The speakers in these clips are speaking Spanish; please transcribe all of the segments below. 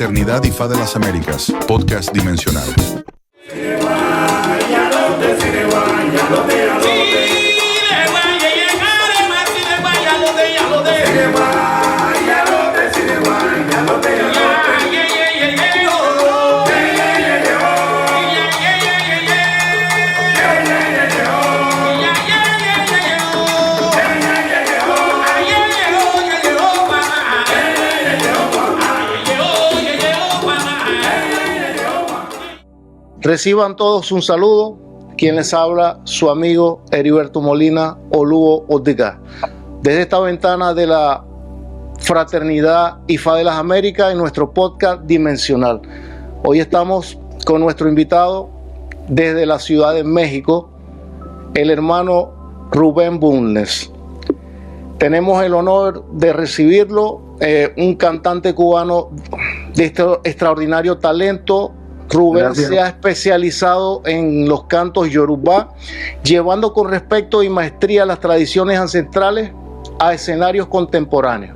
Fraternidad Ifá de las Américas, podcast dimensional. Reciban todos un saludo. Quien les habla, su amigo Heriberto Molina Oluo Ortiga, desde esta ventana de la Fraternidad Ifá de las Américas en nuestro podcast dimensional. Hoy estamos con nuestro invitado desde la Ciudad de México, el hermano Rubén Bulnes. Tenemos el honor de recibirlo, un cantante cubano de extraordinario talento. Rubén Gracias. Se ha especializado en los cantos yorubá, llevando con respeto y maestría las tradiciones ancestrales a escenarios contemporáneos.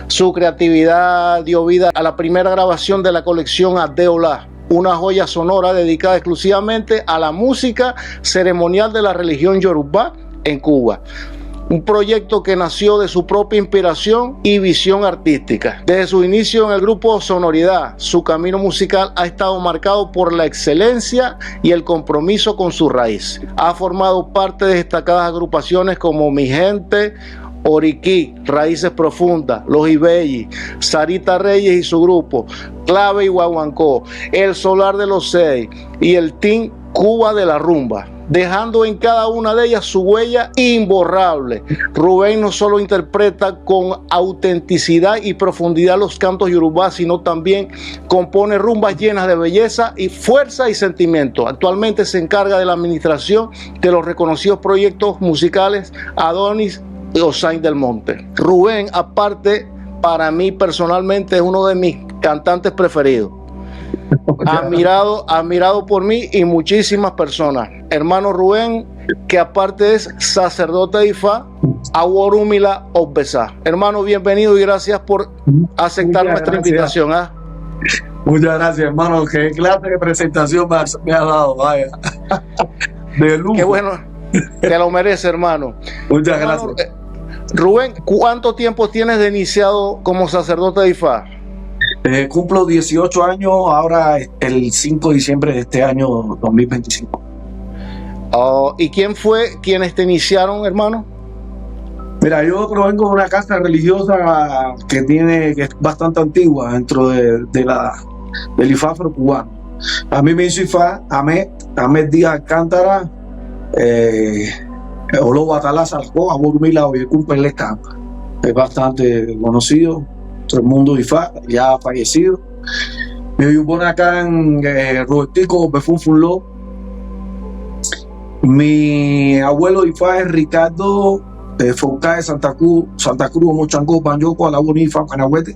Su creatividad dio vida a la primera grabación de la colección Adeola, una joya sonora dedicada exclusivamente a la música ceremonial de la religión yorubá en Cuba. Un proyecto que nació de su propia inspiración y visión artística. Desde su inicio en el grupo Sonoridad, su camino musical ha estado marcado por la excelencia y el compromiso con su raíz. Ha formado parte de destacadas agrupaciones como Mi Gente, Oriquí, Raíces Profundas, Los Ibelli, Sarita Reyes y su grupo, Clave y Guaguancó, El Solar de los Seis y el Team Cuba de la Rumba, dejando en cada una de ellas su huella imborrable. Rubén no solo interpreta con autenticidad y profundidad los cantos yorubá, sino también compone rumbas llenas de belleza y fuerza y sentimiento. Actualmente se encarga de la administración de los reconocidos proyectos musicales Adonis y Osain del Monte. Rubén, aparte, para mí personalmente es uno de mis cantantes preferidos. Admirado por mí y muchísimas personas. Hermano Rubén, que aparte es sacerdote de Ifá, Aworumila Obesa. Hermano, bienvenido y gracias por aceptar nuestra invitación. Muchas gracias, hermano. Qué clase de presentación me ha dado, vaya. De lujo. Qué bueno, te lo merece, hermano. Muchas Hermano, gracias. Rubén, ¿cuánto tiempo tienes de iniciado como sacerdote de Ifá? Cumplo 18 años ahora el 5 de diciembre de este año 2025. ¿Y quién fue quienes te iniciaron, hermano? Mira, yo provengo de una casa religiosa que es bastante antigua dentro del Ifá afrocubano. A mí me hizo Ifá Ahmed Díaz Alcántara, Olobo Atalá Salcó, Aborumila Oyecumpelesta. Es bastante conocido. Todo el mundo Ifá, ya fallecido. Me vivo acá en Robertico Befunfunló. Mi abuelo Ifá es Ricardo Foncá de Santa Cruz, Mochangó, Banyoco, Alabón Ifá, Canahuete.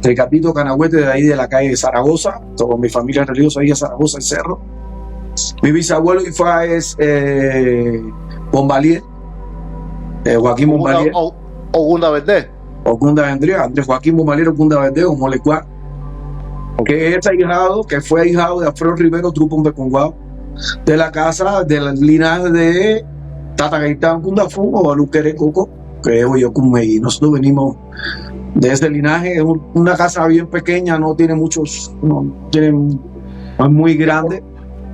Ricardito Canahuete, de ahí de la calle de Zaragoza. Toda mi familia religiosa ahí de Zaragoza, el Cerro. Mi bisabuelo Ifá es Bombalier, Joaquín Bombalier. Ogunda Verde. Ogunda Vendría, Andrés Joaquín Bombalier Ogunda Verde, o Molecuar, que es ahijado, que fue ahijado de Alfredo Rivero Trupón de Conguao, de la casa del linaje de Tata Gaitán Cundafún o Aluquere Coco, que es Oyocumey. Nosotros venimos de ese linaje. Es una casa bien pequeña, no tiene muchos, es muy grande.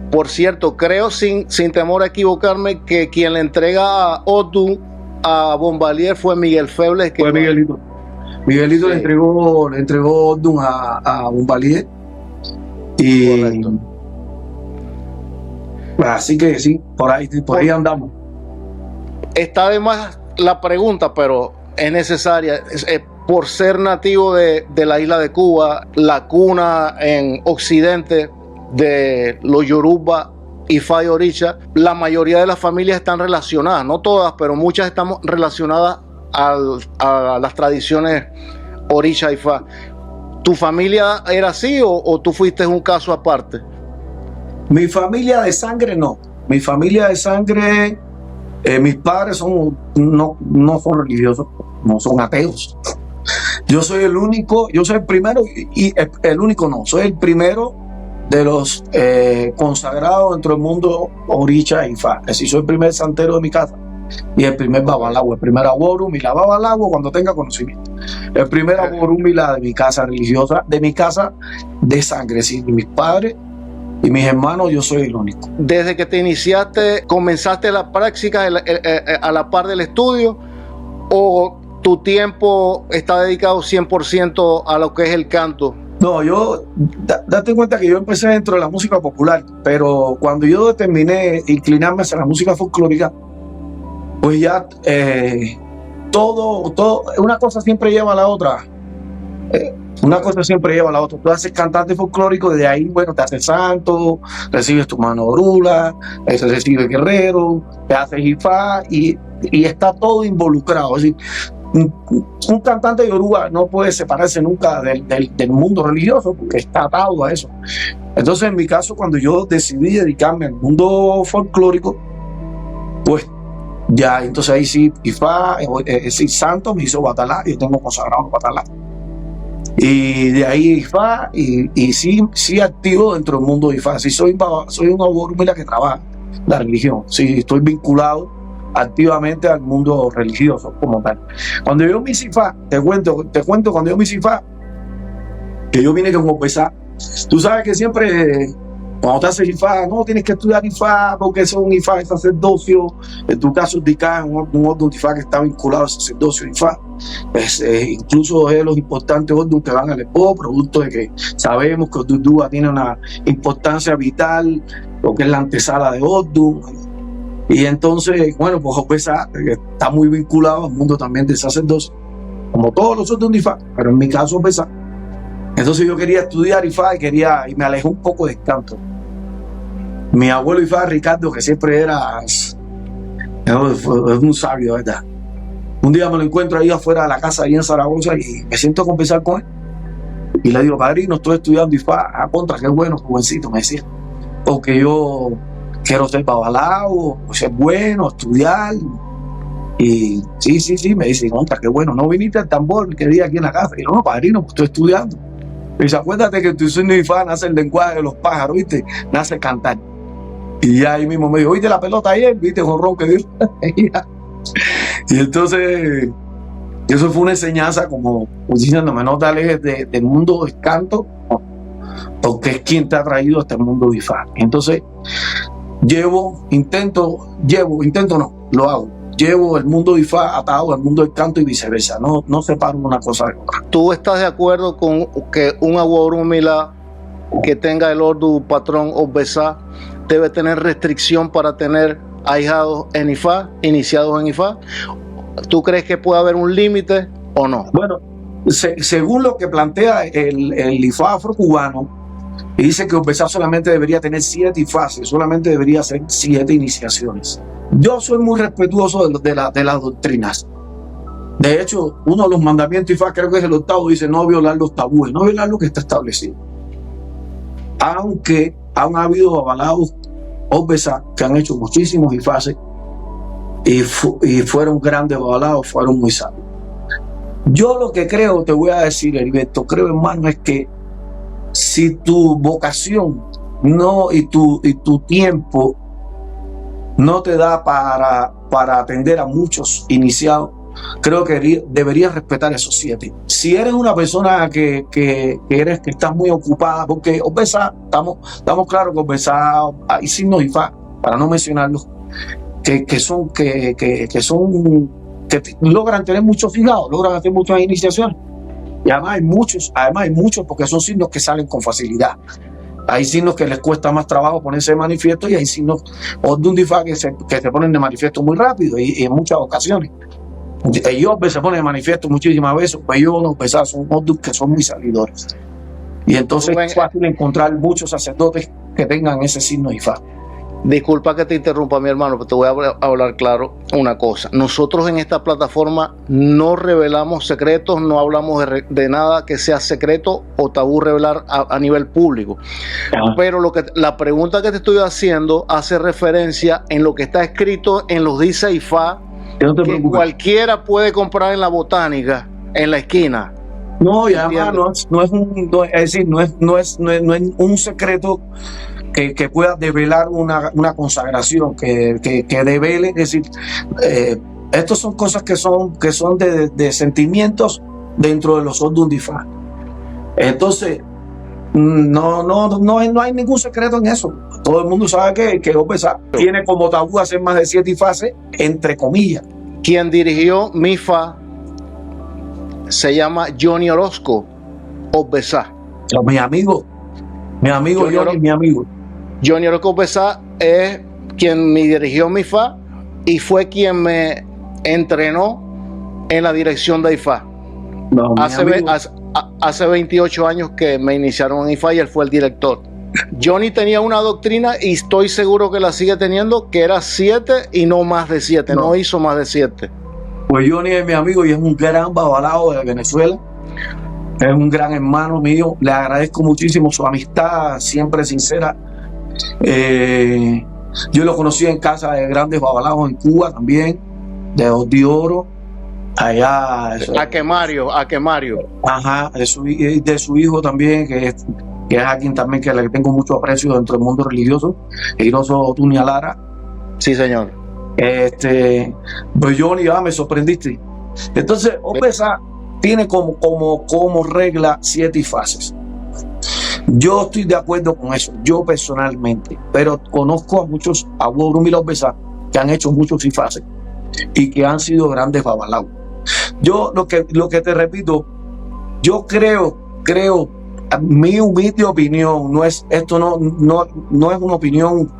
Por cierto, creo sin temor a equivocarme que quien le entrega a Odun a Bombalier fue Miguel Febles. Fue Miguelito. Miguelito Sí. le entregó Odun a Bombalier. Y Correcto. Así que sí, por ahí andamos. Está de más la pregunta, pero es necesaria. Por ser nativo de la isla de Cuba, la cuna en Occidente de los Yoruba, Ifá y Oricha, la mayoría de las familias están relacionadas, no todas, pero muchas estamos relacionadas a las tradiciones Oricha y Ifá. ¿Tu familia era así o tú fuiste un caso aparte? Mi familia de sangre no. Mi familia de sangre, mis padres no son religiosos, no son ateos. Yo soy el único, yo soy el primero, y el único no, soy el primero de los consagrados dentro del mundo Oricha e Ifá. Es decir, soy el primer santero de mi casa y el primer babalagua, el primer aborumila. Babalagua cuando tenga conocimiento. El primer aborumila de mi casa religiosa, de mi casa de sangre, es decir, de mis padres y mis hermanos, yo soy el único. Desde que te iniciaste, ¿comenzaste la práctica a la par del estudio o tu tiempo está dedicado 100% a lo que es el canto? No, date cuenta que yo empecé dentro de la música popular, pero cuando yo determiné inclinarme hacia la música folclórica, pues ya una cosa siempre lleva a la otra. Una cosa siempre lleva a la otra. Tú haces cantante folclórico, de ahí, bueno, te haces santo, recibes tu mano orula, recibes guerrero, te haces ifá y está todo involucrado. Es decir, un cantante yoruba no puede separarse nunca del mundo religioso porque está atado a eso. Entonces, en mi caso, cuando yo decidí dedicarme al mundo folclórico, pues ya, entonces ahí sí, Ifá, sí, santo me hizo Batalá, yo tengo consagrado Batalá. Y de ahí Ifá, y sí activo dentro del mundo de Ifá. Sí, soy un aborumila que trabaja la religión. Sí, estoy vinculado activamente al mundo religioso como tal. Cuando yo me hice Ifá, te cuento, cuando yo me hice Ifá, que yo vine con Opesá. Tú sabes que siempre, cuando te haces Ifá, no tienes que estudiar Ifá porque eso es un Ifá de sacerdocio. En tu caso, DICA, un orden de Ifá que está vinculado al sacerdocio Ifá. Incluso es los importantes orden que van al EPO, producto de que sabemos que Odudúa tiene una importancia vital, lo que es la antesala de Odun. Y entonces, bueno, pues Opesá está muy vinculado al mundo también del sacerdocio, como todos los otros de Ifá, pero en mi caso Opesá. Entonces yo quería estudiar Ifá y me alejé un poco del canto. Mi abuelo Ifá, Ricardo, que siempre es un sabio, ¿verdad? Un día me lo encuentro ahí afuera de la casa, ahí en Zaragoza, y me siento a conversar con él. Y le digo, padrino, estoy estudiando Ifá. Ah, contra, qué bueno, jovencito, me decía. Porque yo quiero ser babalao, ser bueno, estudiar. Y sí, me dice, contra, qué bueno, no viniste al tambor que día aquí en la casa. Y yo, no, padrino, pues estoy estudiando. Y dice, acuérdate que tu sueño Ifá nace el lenguaje de los pájaros, ¿viste? Nace cantar. Y ya ahí mismo me dijo, ¿viste la pelota ayer? ¿Viste el jonrón que dio? Y entonces, eso fue una enseñanza como diciéndome, no te alejes del mundo del canto, porque es quien te ha traído a este mundo de Ifá. Entonces, lo hago. Llevo el mundo de Ifá atado al mundo del canto y viceversa. No separo una cosa de otra. ¿Tú estás de acuerdo con que un aborumila que tenga el ordu patrón Opesá debe tener restricción para tener ahijados en Ifá, iniciados en Ifá? ¿Tú crees que puede haber un límite o no? Bueno, según lo que plantea el Ifá afrocubano, dice que Opesá solamente debería tener 7 Ifás, solamente debería hacer 7 iniciaciones. Yo soy muy respetuoso de las doctrinas. De hecho, uno de los mandamientos Ifá, creo que es el 8º, dice no violar los tabúes, no violar lo que está establecido. Aunque han habido avalados Opesá que han hecho muchísimos Ifás y fueron grandes avalados, fueron muy sabios. Yo lo que creo, te voy a decir, Heriberto, creo, hermano, es que si tu vocación y tu tiempo no te da para atender a muchos iniciados, creo que deberías respetar esos 7. Si eres una persona que estás muy ocupada, porque Opesá, estamos claros que Opesá hay signos Ifá, para no mencionarlos, que logran tener muchos fijados, logran hacer muchas iniciaciones. Y además hay muchos porque son signos que salen con facilidad. Hay signos que les cuesta más trabajo ponerse de manifiesto y hay signos Odun Ifá que se ponen de manifiesto muy rápido y en muchas ocasiones. Ellos se ponen de manifiesto muchísimas veces, pues ellos no pesados son Odun que son muy salidores. Y entonces es fácil encontrar muchos sacerdotes que tengan ese signo Ifá. Disculpa que te interrumpa, mi hermano, pero te voy a hablar claro una cosa. Nosotros en esta plataforma no revelamos secretos, no hablamos de nada que sea secreto o tabú revelar a nivel público. Pero la pregunta que te estoy haciendo hace referencia en lo que está escrito en los Dice Ifá, que cualquiera puede comprar en la botánica, en la esquina. No, y además no es un secreto que pueda develar una consagración, que devele, es decir, estas son cosas que son de sentimientos dentro de los Oddum Difá. Entonces, no hay ningún secreto en eso. Todo el mundo sabe que Obesa tiene como tabú hacer más de 7 ifases, entre comillas. Quien dirigió MIFA se llama Johnny Orozco Obesa. Mi amigo Johnny, mi amigo. Johnny Orozco Obesa es quien me dirigió MIFA y fue quien me entrenó en la dirección de IFA. No, hace 28 años que me iniciaron en IFA y él fue el director. Johnny tenía una doctrina y estoy seguro que la sigue teniendo, que era 7 y no más de 7, no hizo más de 7. Pues Johnny es mi amigo y es un gran babalao de Venezuela, es un gran hermano mío, le agradezco muchísimo su amistad, siempre sincera. Yo lo conocí en casa de grandes babalaos en Cuba también, de Odioro, allá. Aquemario. Ajá, de su hijo también, que es alguien también que le tengo mucho aprecio dentro del mundo religioso, Eiroso Tunia Lara. Sí, señor. Pues Johnny, me sorprendiste. Entonces, Obesa tiene como regla 7 ifases. Yo estoy de acuerdo con eso, yo personalmente, pero conozco a muchos Aborum y Obesa que han hecho muchos ifases y que han sido grandes babalaos. Yo lo que te repito, yo creo, mi humilde opinión, no es una opinión,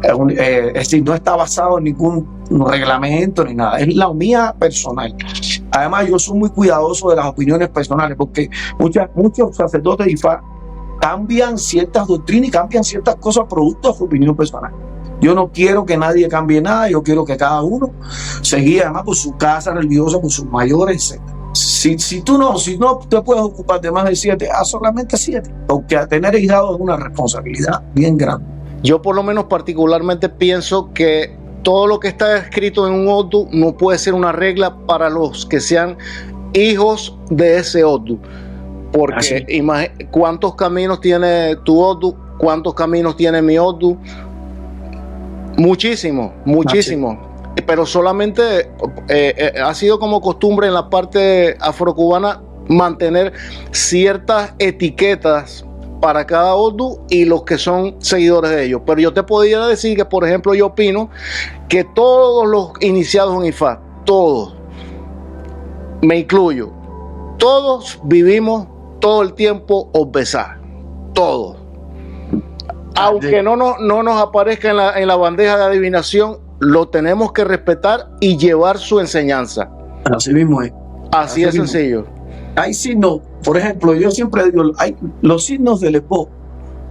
es decir, no está basado en ningún reglamento ni nada, es la mía personal. Además, yo soy muy cuidadoso de las opiniones personales, porque muchos sacerdotes de IFA cambian ciertas doctrinas y cambian ciertas cosas producto de su opinión personal. Yo no quiero que nadie cambie nada, yo quiero que cada uno se guíe además por su casa religiosa, por sus mayores, etc. Si no te puedes ocupar de más de 7, haz solamente 7, porque a tener hijado es una responsabilidad bien grande. Yo por lo menos particularmente pienso que todo lo que está escrito en un Oddu no puede ser una regla para los que sean hijos de ese Oddu, porque ¿cuántos caminos tiene tu Oddu? ¿Cuántos caminos tiene mi Oddu? Muchísimo. Pero solamente ha sido como costumbre en la parte afrocubana mantener ciertas etiquetas para cada Oddu y los que son seguidores de ellos. Pero yo te podría decir que, por ejemplo, yo opino que todos los iniciados en IFA, todos, me incluyo, todos vivimos todo el tiempo Obesa, todos. Aunque no nos aparezca en la bandeja de adivinación, lo tenemos que respetar y llevar su enseñanza. Así mismo es. Así es sencillo. Hay signos, por ejemplo, yo siempre digo, hay los signos del Espo,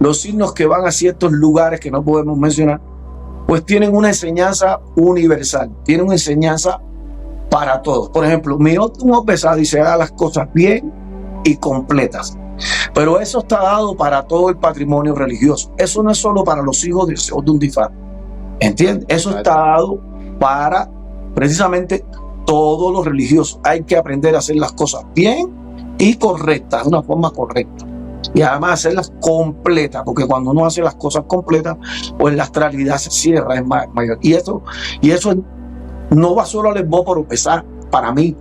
los signos que van a ciertos lugares que no podemos mencionar, pues tienen una enseñanza universal, tienen una enseñanza para todos. Por ejemplo, mi Odum Obesa dice: haga las cosas bien y completas. Pero eso está dado para todo el patrimonio religioso. Eso no es solo para los hijos de Odum Difá. ¿Entiendes? Eso está dado para precisamente todos los religiosos. Hay que aprender a hacer las cosas bien y correctas, de una forma correcta. Y además hacerlas completas, porque cuando uno hace las cosas completas, pues la astralidad se cierra, es mayor. Y eso no va solo al Esbo por Obesa, para mí,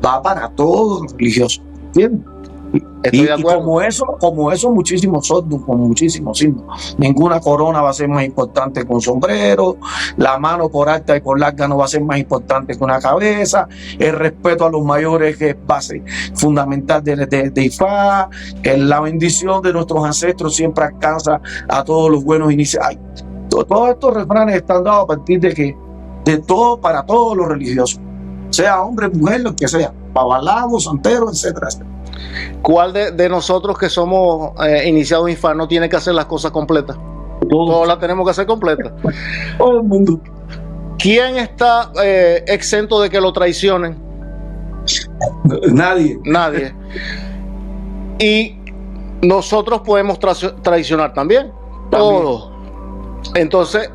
va para todos los religiosos. ¿Entiendes? Y como eso, muchísimos Odum, con muchísimos signos. Ninguna corona va a ser más importante que un sombrero, la mano por alta y por larga no va a ser más importante que una cabeza, el respeto a los mayores que es base fundamental de IFA, la bendición de nuestros ancestros siempre alcanza a todos los buenos iniciados. Todos estos refranes están dados a partir de todo, para todos los religiosos, sea hombre, mujer, lo que sea, babalao, santero, etcétera. ¿Cuál de nosotros que somos iniciados en IFA no tiene que hacer las cosas completas? Todos las tenemos que hacer completas. Todo el mundo. ¿Quién está exento de que lo traicionen? Nadie. Y nosotros podemos traicionar también. Todos. Entonces,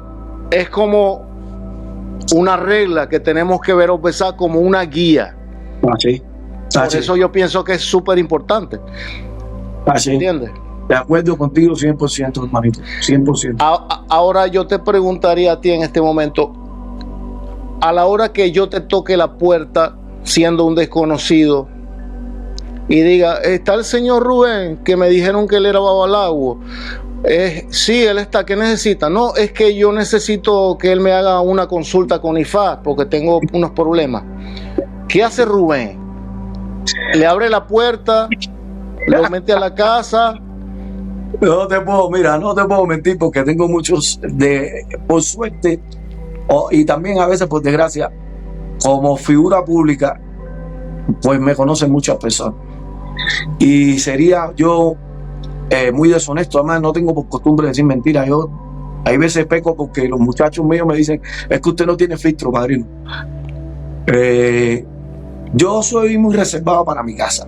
es como una regla que tenemos que ver Obesa como una guía. Sí. Por eso yo pienso que es súper importante. ¿Entiendes? De acuerdo contigo 100%, hermanito, 100%. Ahora yo te preguntaría a ti en este momento, a la hora que yo te toque la puerta siendo un desconocido y diga, está el señor Rubén, que me dijeron que él era babalago. Sí, él está, ¿qué necesita? No, es que yo necesito que él me haga una consulta con IFA porque tengo unos problemas. ¿Qué hace Rubén? ¿Le abre la puerta? ¿Lo mete a la casa? No te puedo mentir porque tengo muchos, por suerte, y también a veces por desgracia, como figura pública, pues me conocen muchas personas. Y sería yo muy deshonesto, además no tengo por costumbre decir mentiras. Yo hay veces peco porque los muchachos míos me dicen, es que usted no tiene filtro, padrino. Yo soy muy reservado para mi casa.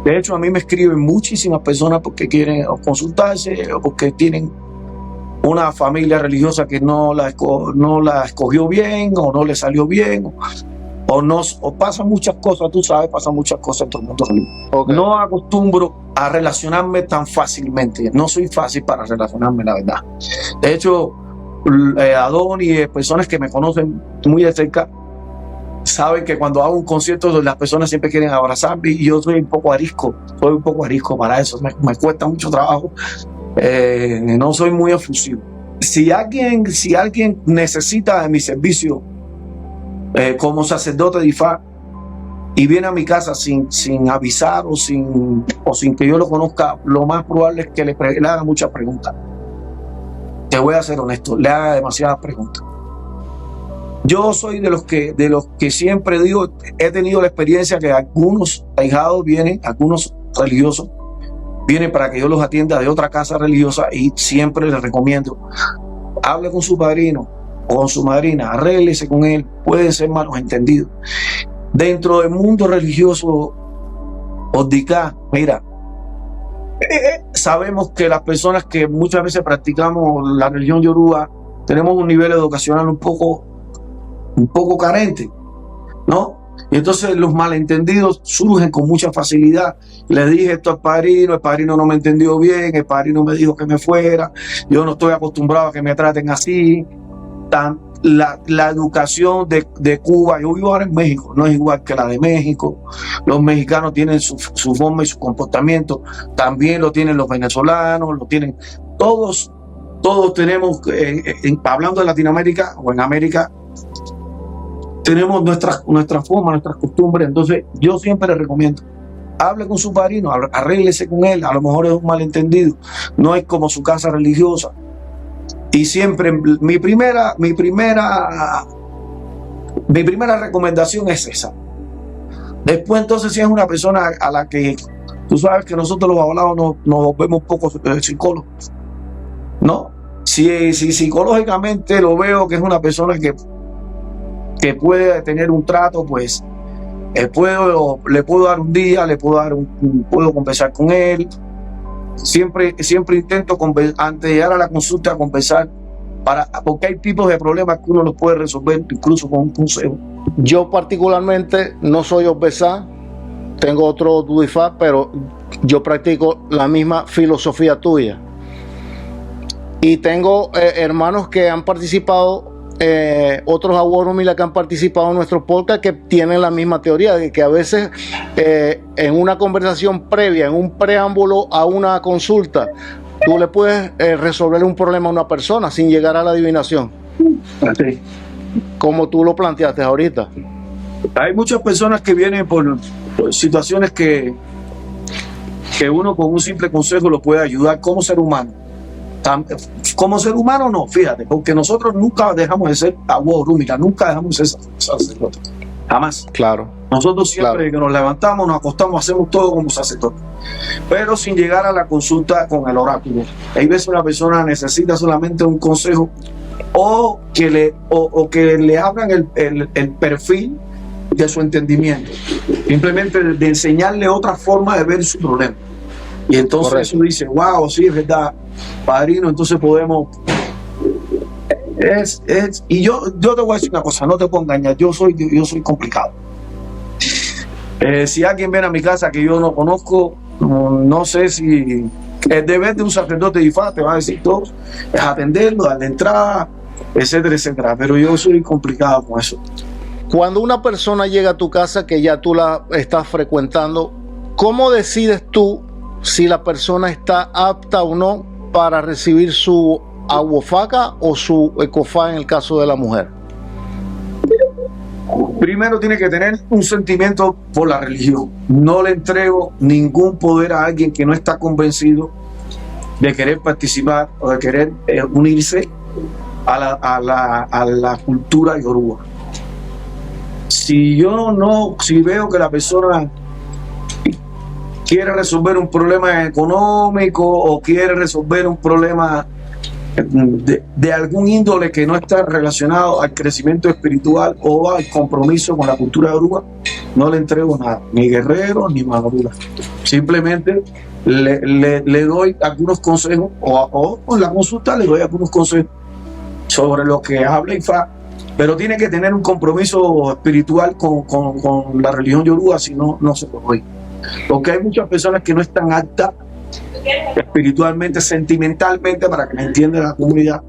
De hecho, a mí me escriben muchísimas personas porque quieren consultarse o porque tienen una familia religiosa que no la escogió bien o no le salió bien o pasan muchas cosas, tú sabes, pasan muchas cosas en todo el mundo religioso. Okay. No acostumbro a relacionarme tan fácilmente, no soy fácil para relacionarme, la verdad. De hecho, Adonis, personas que me conocen muy de cerca, saben que cuando hago un concierto las personas siempre quieren abrazarme y yo soy un poco arisco para eso, me cuesta mucho trabajo, no soy muy efusivo. Si alguien necesita de mi servicio como sacerdote de IFA y viene a mi casa sin avisar o sin que yo lo conozca, lo más probable es que le haga muchas preguntas. Te voy a ser honesto, le haga demasiadas preguntas. Yo soy de los que siempre digo, he tenido la experiencia que algunos ahijados vienen, algunos religiosos vienen para que yo los atienda de otra casa religiosa y siempre les recomiendo, hable con su padrino o con su madrina, arréglese con él, pueden ser malos entendidos. Dentro del mundo religioso, Odicá, mira, sabemos que las personas que muchas veces practicamos la religión yoruba tenemos un nivel educacional un poco carente, ¿no? Y entonces los malentendidos surgen con mucha facilidad. Le dije esto al padrino, el padrino no me entendió bien, el padrino me dijo que me fuera, yo no estoy acostumbrado a que me traten así. La educación de Cuba, yo vivo ahora en México, no es igual que la de México. Los mexicanos tienen su forma y su comportamiento, también lo tienen los venezolanos, lo tienen todos tenemos, hablando de Latinoamérica o en América, tenemos nuestra forma, nuestras costumbres. Entonces yo siempre le recomiendo, hable con su padrino, arréglese con él, a lo mejor es un malentendido, no es como su casa religiosa. Y siempre mi primera recomendación es esa. Después entonces, si es una persona a la que tú sabes que nosotros los hablados nos volvemos un poco psicólogos, ¿no? Si psicológicamente lo veo que es una persona que puede tener un trato, pues le puedo dar un día, puedo conversar con él. Siempre intento antes de llegar a la consulta conversar, porque hay tipos de problemas que uno los puede resolver incluso con un consejo. Yo particularmente no soy obesa, tengo otro DUIFA, pero yo practico la misma filosofía tuya. Y tengo hermanos que han participado, otros Aguarumila que han participado en nuestro podcast, que tienen la misma teoría de que a veces en una conversación previa, en un preámbulo a una consulta, tú le puedes resolver un problema a una persona sin llegar a la adivinación. Sí. Como tú lo planteaste ahorita. Hay muchas personas que vienen por situaciones que uno con un simple consejo lo puede ayudar como ser humano. Como ser humano no, fíjate, porque nosotros nunca dejamos de ser Aguarumila, nunca dejamos de ser sacerdotes, jamás. Claro. Nosotros siempre que nos levantamos, nos acostamos, hacemos todo como sacerdotes, pero sin llegar a la consulta con el oráculo. Hay veces una persona necesita solamente un consejo o que le abran el perfil de su entendimiento, simplemente de enseñarle otra forma de ver su problema. Y entonces Correcto. Eso dice, wow, sí, es verdad, padrino, entonces podemos... Y yo te voy a decir una cosa, no te puedo engañar, yo soy complicado. Si alguien viene a mi casa que yo no conozco, no sé si el deber de un sacerdote de Ifá, te va a decir todo, es atenderlo, darle entrada, etcétera, etcétera. Pero yo soy complicado con eso. Cuando una persona llega a tu casa que ya tú la estás frecuentando, ¿cómo decides tú si la persona está apta o no para recibir su aguafaca o su ecofá en el caso de la mujer? Primero tiene que tener un sentimiento por la religión. No le entrego ningún poder a alguien que no está convencido de querer participar o de querer unirse a la cultura yoruba. Si veo que la persona quiere resolver un problema económico o quiere resolver un problema de algún índole que no está relacionado al crecimiento espiritual o al compromiso con la cultura yoruba, no le entrego nada, ni guerrero ni madura. Simplemente le doy algunos consejos o en la consulta le doy algunos consejos sobre lo que habla Ifá, pero tiene que tener un compromiso espiritual con la religión yoruba, si no, no se puede. Porque hay muchas personas que no están aptas espiritualmente, sentimentalmente, para que me entienda la comunidad,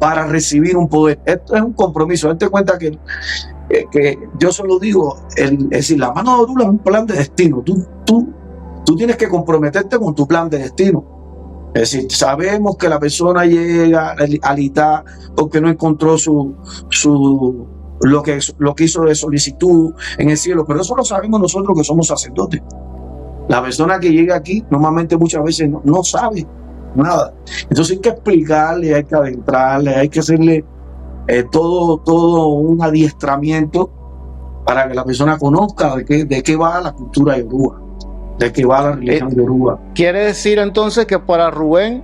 para recibir un poder. Esto es un compromiso. Date cuenta que yo solo digo, es decir, la mano de Orula es un plan de destino. Tú tienes que comprometerte con tu plan de destino. Es decir, sabemos que la persona llega al Itá porque no encontró lo que hizo de solicitud en el cielo, pero eso lo sabemos nosotros que somos sacerdotes. La persona que llega aquí normalmente muchas veces no sabe nada. Entonces hay que explicarle, hay que adentrarle, hay que hacerle todo un adiestramiento para que la persona conozca de qué va la cultura yoruba, de qué va la religión yoruba. Quiere decir entonces que para Rubén,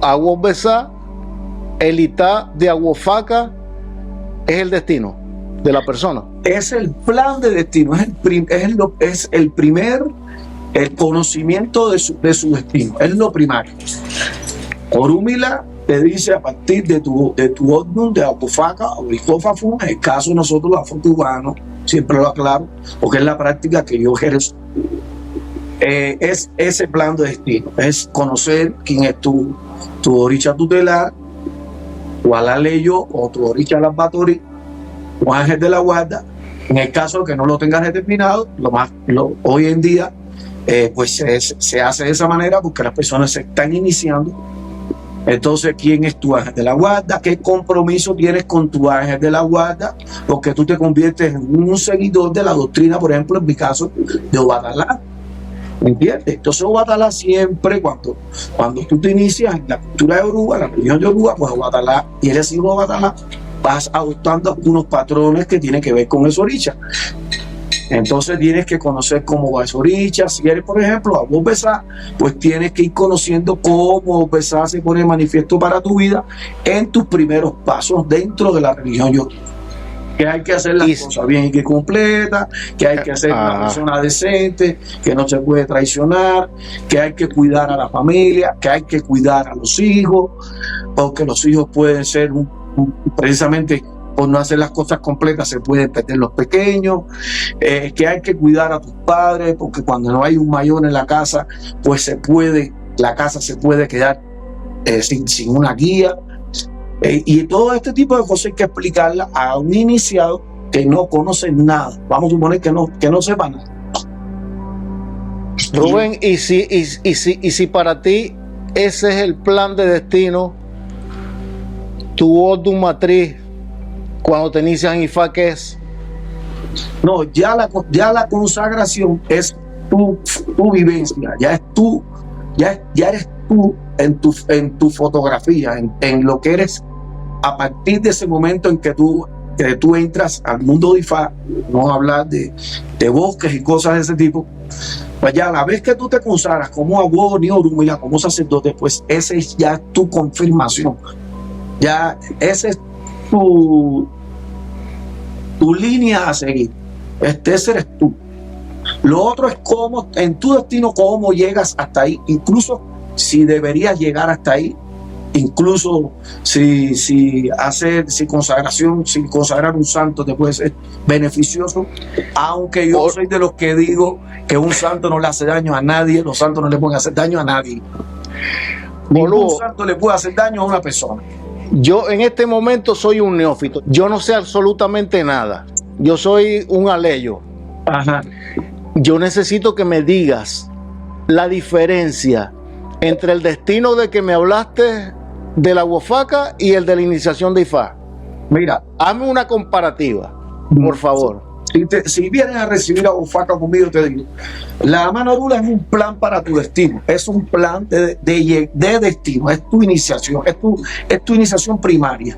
Aguobesa, el Itá de Aguafaca es el destino de la persona. Es el plan de destino, es el primer conocimiento de su destino, es lo primario. Orúmila te dice a partir de tu Odnum, de Aguafaca o de Icofafun, en el caso de nosotros los afrocubanos, siempre lo aclaro, porque es la práctica que yo ejerzo. Es ese plan de destino, es conocer quién es tu oricha tutelar, o Alaleyo, o tu oricha Lambatori, o ángel de la guarda. En el caso de que no lo tengas determinado, hoy en día pues se hace de esa manera porque las personas se están iniciando. Entonces, ¿quién es tu ángel de la guarda? ¿Qué compromiso tienes con tu ángel de la guarda? Porque tú te conviertes en un seguidor de la doctrina, por ejemplo, en mi caso, de Obatalá. ¿Me entiendes? Entonces Obatalá siempre, cuando tú te inicias en la cultura yoruba, la religión yoruba, pues Obatalá, y eres hijo de Obatalá, vas adoptando algunos patrones que tienen que ver con el oricha. Entonces tienes que conocer cómo va ese oricha. Si eres, por ejemplo, Aguobesa, pues tienes que ir conociendo cómo Aguobesa se pone manifiesto para tu vida en tus primeros pasos dentro de la religión yoruba. Que hay que hacer las cosas bien y que completa, que hay que ser una persona decente, que no se puede traicionar, que hay que cuidar a la familia, que hay que cuidar a los hijos, porque los hijos pueden ser precisamente por no hacer las cosas completas se pueden perder los pequeños, que hay que cuidar a tus padres, porque cuando no hay un mayor en la casa, pues la casa se puede quedar sin una guía. Y todo este tipo de cosas hay que explicarla a un iniciado que no conoce nada. Vamos a suponer que no sepa nada. Rubén, y si para ti ese es el plan de destino, tu Odnum matriz, cuando te inicias en Ifá, ¿qué es? No, ya la consagración es tu vivencia, ya eres tú en tu fotografía, en lo que eres a partir de ese momento en que tú entras al mundo de Ifá. Vamos a hablar de bosques y cosas de ese tipo. Pues ya la vez que tú te consagras como Agbo ni Orúmila, como sacerdote, pues esa es ya tu confirmación. Ya ese es tu línea a seguir. Ese eres tú. Lo otro es cómo, en tu destino, cómo llegas hasta ahí. Incluso si deberías llegar hasta ahí, Incluso si consagrar un santo te puede ser beneficioso, aunque yo soy de los que digo que un santo no le hace daño a nadie, los santos no le pueden hacer daño a nadie. Ningún santo le puede hacer daño a una persona. Yo en este momento soy un neófito, yo no sé absolutamente nada, yo soy un aleyo. Ajá. Yo necesito que me digas la diferencia entre el destino de que me hablaste de la Wofaca y el de la iniciación de Ifá. Mira, hazme una comparativa, por favor. Si vienes a recibir a Wofaca conmigo, te digo, la mano Orula es un plan para tu destino, es un plan de destino, es tu iniciación, es tu iniciación primaria.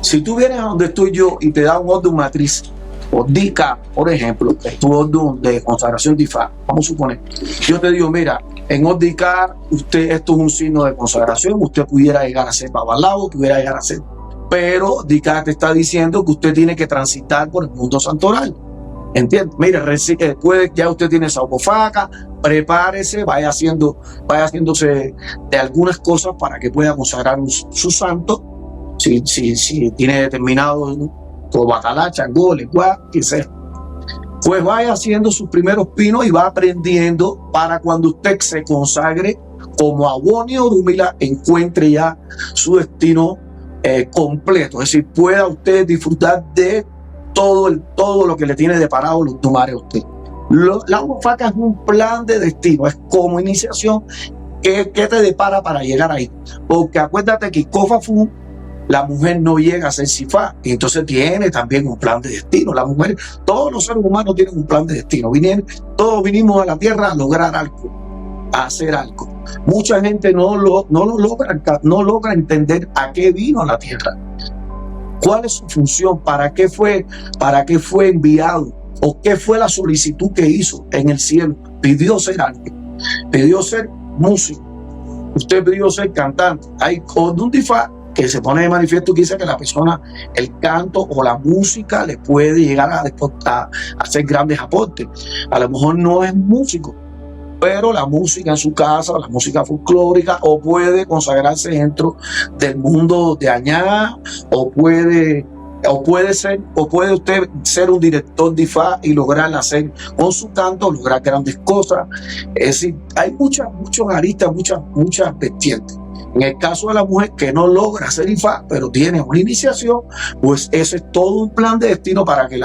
Si tú vienes a donde estoy yo y te da un Ordum Matriz, o DICA, por ejemplo, tu Ordum de consagración de Ifá, vamos a suponer, yo te digo, mira, en Ordum, esto es un signo de consagración, usted pudiera llegar a ser babalao, pudiera llegar a ser, pero DICA te está diciendo que usted tiene que transitar por el mundo santoral. ¿Entiendes? Mira, ya usted tiene esa Wofaca, prepárese, vaya haciéndose de algunas cosas para que pueda consagrar su santo. Si tiene determinado Bacalá, Changó, Lecuá, que sea, pues vaya haciendo sus primeros pinos y va aprendiendo para cuando usted se consagre como Awoni Orúmila encuentre ya su destino completo, es decir, pueda usted disfrutar de todo lo que le tiene deparado los Tumares a usted. La Wofaca es un plan de destino, es como iniciación que te depara para llegar ahí, porque acuérdate que Kofafu, la mujer no llega a ser Sifá, y entonces tiene también un plan de destino. La mujer, todos los seres humanos tienen un plan de destino. Todos vinimos a la tierra a lograr algo, a hacer algo. Mucha gente no logra entender a qué vino a la tierra, cuál es su función, para qué fue enviado, o qué fue la solicitud que hizo en el cielo. Pidió ser alguien, pidió ser músico, usted pidió ser cantante. Hay Ordum de Ifá que se pone de manifiesto que dice que la persona, el canto o la música le puede llegar a hacer grandes aportes. A lo mejor no es músico, pero la música en su casa, la música folclórica, o puede consagrarse dentro del mundo de Añá, o puede usted ser un director de Ifá y lograr hacer con su canto, lograr grandes cosas. Es decir, hay muchos aristas, muchas vertientes. En el caso de la mujer que no logra hacer Ifá, pero tiene una iniciación, pues ese es todo un plan de destino para que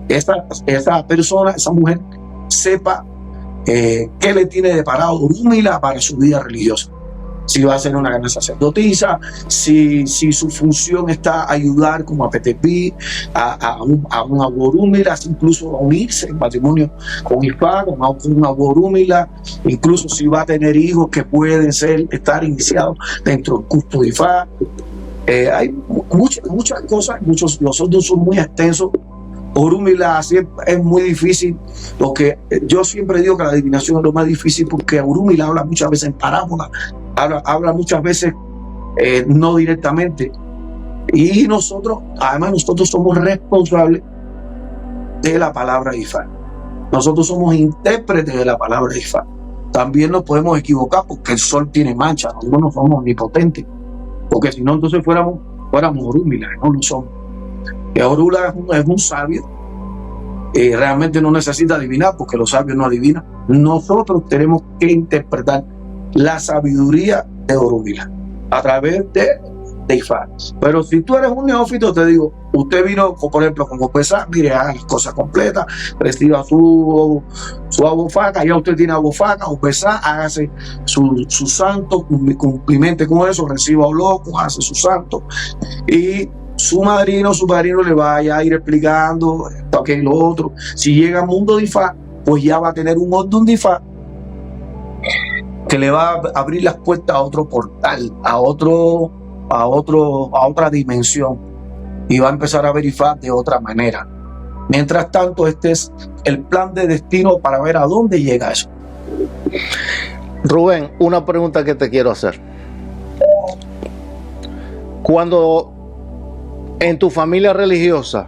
esa persona, esa mujer, sepa qué le tiene deparado Orúmila para su vida religiosa. Si va a ser una gran sacerdotisa, si su función está ayudar como a Petepí, a un Orúmila, incluso a unirse en matrimonio con Ifá, con una Orúmila, incluso si va a tener hijos que pueden estar iniciados dentro del culto de Ifá. Hay muchas cosas, los otros son muy extensos. Orúmila es muy difícil. Lo que yo siempre digo que la adivinación es lo más difícil, porque Orúmila habla muchas veces en parábola, habla muchas veces no directamente, y nosotros somos responsables de la palabra Ifá. Nosotros somos intérpretes de la palabra Ifá. También nos podemos equivocar porque el sol tiene manchas, nosotros no somos omnipotentes, porque si no entonces fuéramos Orúmila, no lo somos. Orula es un sabio, realmente no necesita adivinar porque los sabios no adivinan. Nosotros tenemos que interpretar la sabiduría de Orúmila a través de Ifá. Pero si tú eres un neófito, te digo, usted vino, por ejemplo, con Wofaca, mire, haga las cosas completas, reciba su Wofaca, ya usted tiene Wofaca, Wofaca, hágase su santo, cumplimente con eso, reciba loco, hace su santo, y su padrino le vaya a ir explicando esto, aquello, lo otro. Si llega al mundo de Ifá, pues ya va a tener un Ordum de Ifá que le va a abrir las puertas a otro portal, a otra dimensión, y va a empezar a ver Ifá de otra manera. Mientras tanto, este es el plan de destino para ver a dónde llega eso. Rubén, una pregunta que te quiero hacer. Cuando en tu familia religiosa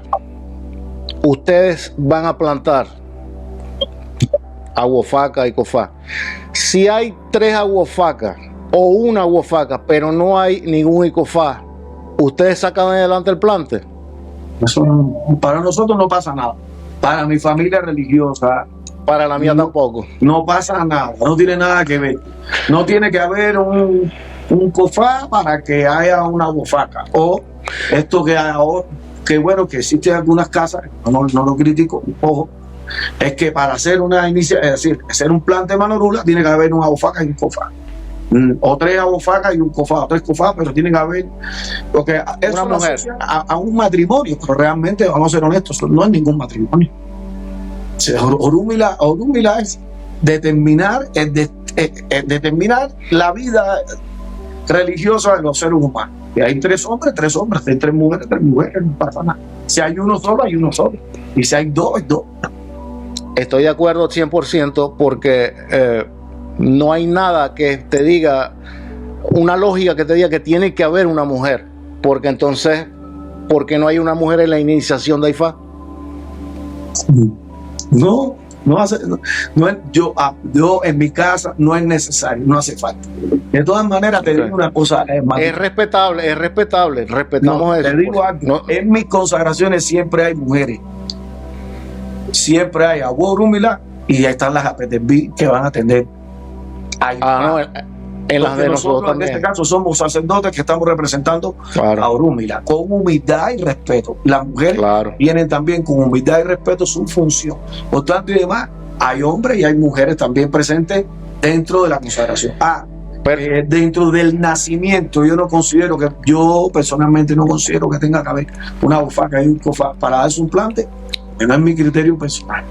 ustedes van a plantar Wofaca y Cofá, si hay 3 Wofaca o una huafaca, pero no hay ningún icofá, ¿ustedes sacan adelante el plante? Eso para nosotros no pasa nada. Para mi familia religiosa, Para la mía tampoco. no pasa nada, no tiene nada que ver. No tiene que haber un cofá para que haya una bofaca. O esto que ahora, que bueno, que existen algunas casas, no lo critico, ojo, es que para hacer una iniciativa, es decir, hacer un plante de manorula, tiene que haber una bofaca y un cofá. O 3 abofacas y un cofá, o 3 cofás, pero tiene que haber, porque eso Una mujer. a un matrimonio, pero realmente, vamos a ser honestos, no es ningún matrimonio. O sea, Orúmila es determinar la vida religiosa de los seres humanos. Y hay 3 hombres, hay 3 mujeres, no pasa nada. Si hay uno solo, hay uno solo. Y si hay 2, hay 2. Estoy de acuerdo 100% porque no hay nada que te diga, una lógica que te diga que tiene que haber una mujer, porque entonces, ¿por qué no hay una mujer en la iniciación de IFA? No es, yo en mi casa no es necesario, no hace falta. De todas maneras, te digo una cosa, Es respetable, respetamos no, eso. te digo algo, No, en mis consagraciones siempre hay mujeres, siempre hay Agua Orúmila y ahí están las APTB que van a atender. no, en las de nosotros en también. este caso somos sacerdotes que estamos representando Claro. a Orúmila con humildad y respeto. Las mujeres Claro. tienen también con humildad y respeto su función. Por tanto y demás, hay hombres y hay mujeres también presentes dentro de la consagración. Dentro del nacimiento, yo personalmente no considero que tenga que haber una bofaca y un cofá para darse un plante, que no es mi criterio personal.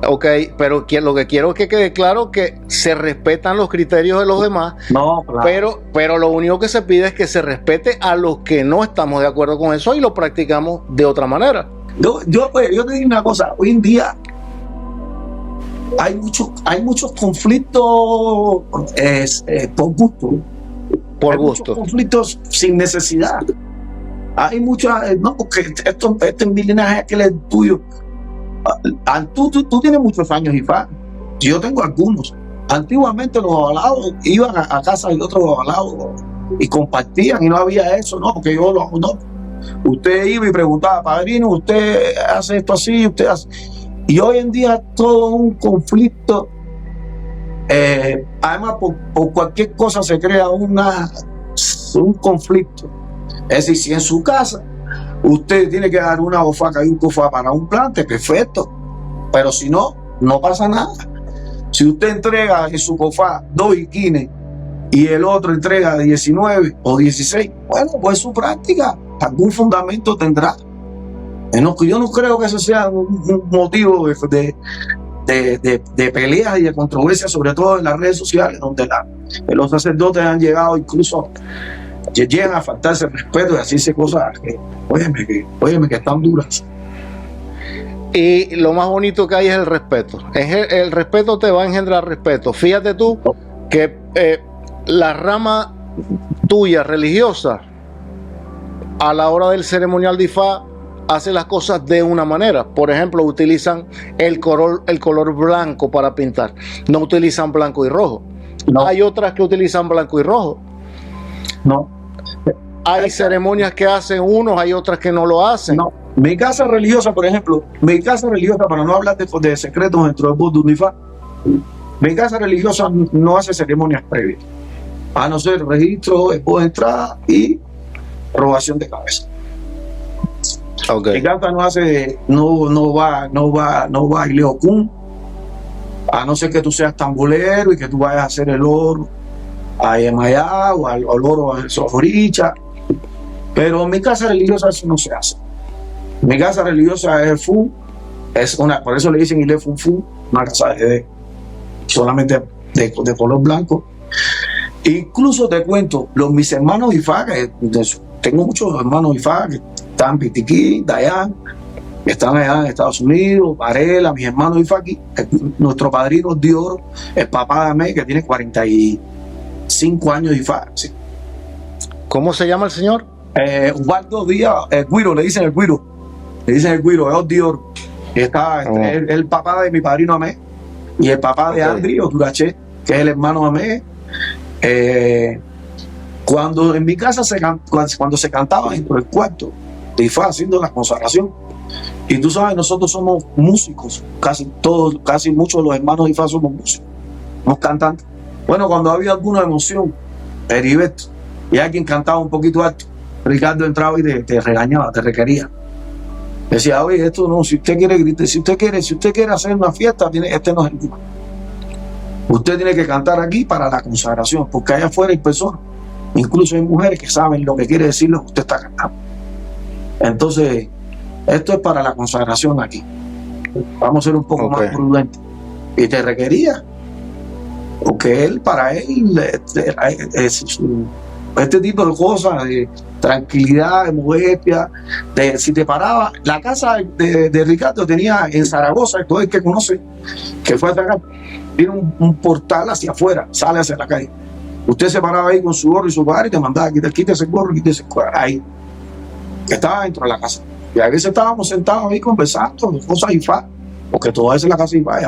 Ok, pero lo que quiero es que quede claro que se respetan los criterios de los demás, No, claro. pero lo único que se pide es que se respete a los que no estamos de acuerdo con eso y lo practicamos de otra manera. Yo te digo una cosa, hoy en día hay muchos conflictos por gusto. Por Hay gusto. muchos conflictos sin necesidad. Hay muchas, no, porque este mi linaje aquel es tuyo. Tú tienes muchos años, Ifá. Yo tengo algunos. Antiguamente los avalados iban a casa de otros avalados y compartían y no había eso, no, porque yo no. Usted iba y preguntaba, padrino, usted hace esto así, usted hace. Y hoy en día todo un conflicto. Además, por cualquier cosa se crea un conflicto. Es decir, si en su casa usted tiene que dar una bofaca y un cofá para un plante, perfecto. Pero si no, no pasa nada. Si usted entrega en su cofá 2 iquines y el otro entrega 19 o 16, bueno, pues su práctica, algún fundamento tendrá. Yo no creo que eso sea un motivo de peleas y de controversias, sobre todo en las redes sociales, donde los sacerdotes han llegado incluso llegan a faltarse el respeto y decirse cosas que, óyeme, que están duras. Y lo más bonito que hay es el respeto. El respeto te va a engendrar respeto. Fíjate tú que la rama tuya religiosa, a la hora del ceremonial de Ifá, hace las cosas de una manera. Por ejemplo, utilizan el color blanco para pintar. No utilizan blanco y rojo. No. Hay otras que utilizan blanco y rojo. No. Hay ceremonias que hacen unos, hay otras que no lo hacen. No. Mi casa religiosa, por ejemplo, para no hablar de secretos dentro del voto de Ifá, mi casa religiosa no hace ceremonias previas, a no ser registro de entrada y robación de cabeza. Okay. Mi casa no va a Ileocún, a no ser que tú seas tambolero y que tú vayas a hacer el oro a Yemayá o al oro a Soforicha. Pero en mi casa religiosa eso no se hace. Mi casa religiosa es Fu, por eso le dicen Ile Fun Fu, una casa solamente de color blanco. Incluso te cuento, mis hermanos Ifá, tengo muchos hermanos Ifá que están en Pitiquí, Dayan, que están allá en Estados Unidos, Varela, mis hermanos Ifá aquí, nuestro padrino de oro, el papá de Amé, que tiene 45 años de Ifá. ¿Sí? ¿Cómo se llama el señor? Ubaldo Díaz, el Guiro, le dicen el Guiro, es Dior. Está el papá de mi padrino Amé y el papá de Andri o Duraché, que es el hermano Amé. Cuando en mi casa cuando se cantaba dentro del cuarto de Ifá haciendo la consagración, y tú sabes, nosotros somos músicos, casi muchos de los hermanos de Ifá somos músicos, somos cantantes. Bueno, cuando había alguna emoción, Heriberto, y alguien cantaba un poquito alto, Ricardo entraba y te regañaba, te requería. Decía, oye, esto no, si usted quiere gritar, si usted quiere hacer una fiesta, este no es el lugar. Usted tiene que cantar aquí para la consagración, porque allá afuera hay personas, incluso hay mujeres que saben lo que quiere decir lo que usted está cantando. Entonces, esto es para la consagración aquí. Vamos a ser un poco más prudentes. Y te requería, porque para él, este tipo de cosas, de tranquilidad, de modestia, si te paraba, la casa de Ricardo tenía en Zaragoza, todo el que conoce, que fue a sacar, tiene un portal hacia afuera, sale hacia la calle. Usted se paraba ahí con su gorro y su padre y te mandaba, quítese el gorro, quítese el gorro, ahí. Estaba dentro de la casa. Y a veces estábamos sentados ahí conversando de cosas Ifá, porque toda esa es la casa Ifá.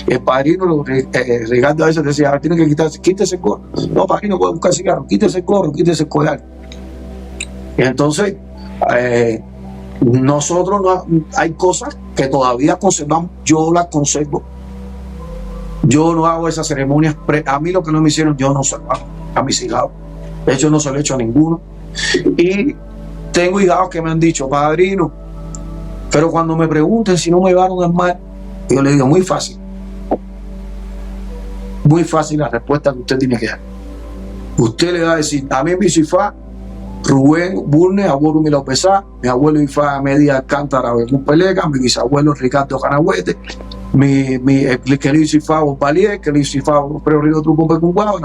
Y el padrino, Ricardo, a veces decía, tiene que quítese el gorro. No, padrino, puede buscar cigarro, quítese el gorro, quítese el collar. Y entonces, nosotros hay cosas que todavía conservamos, yo las conservo. Yo no hago esas ceremonias, a mí lo que no me hicieron, yo no se lo hago a mis hijados. De hecho, no se lo he hecho a ninguno. Y tengo hijados que me han dicho, padrino, pero cuando me pregunten si no me llevaron al mar, yo le digo, muy fácil la respuesta que usted tiene que dar. Usted le va a decir, a mí mi Ifá, Rubén Burne, abuelo Mila Pesá, mi abuelo Ifá Media Alcántara, Pelega, mi bisabuelo Ricardo Canagüete, el querido Ifá Bopalier, que le hizo Ifá Pero Río Truco Pecunguao,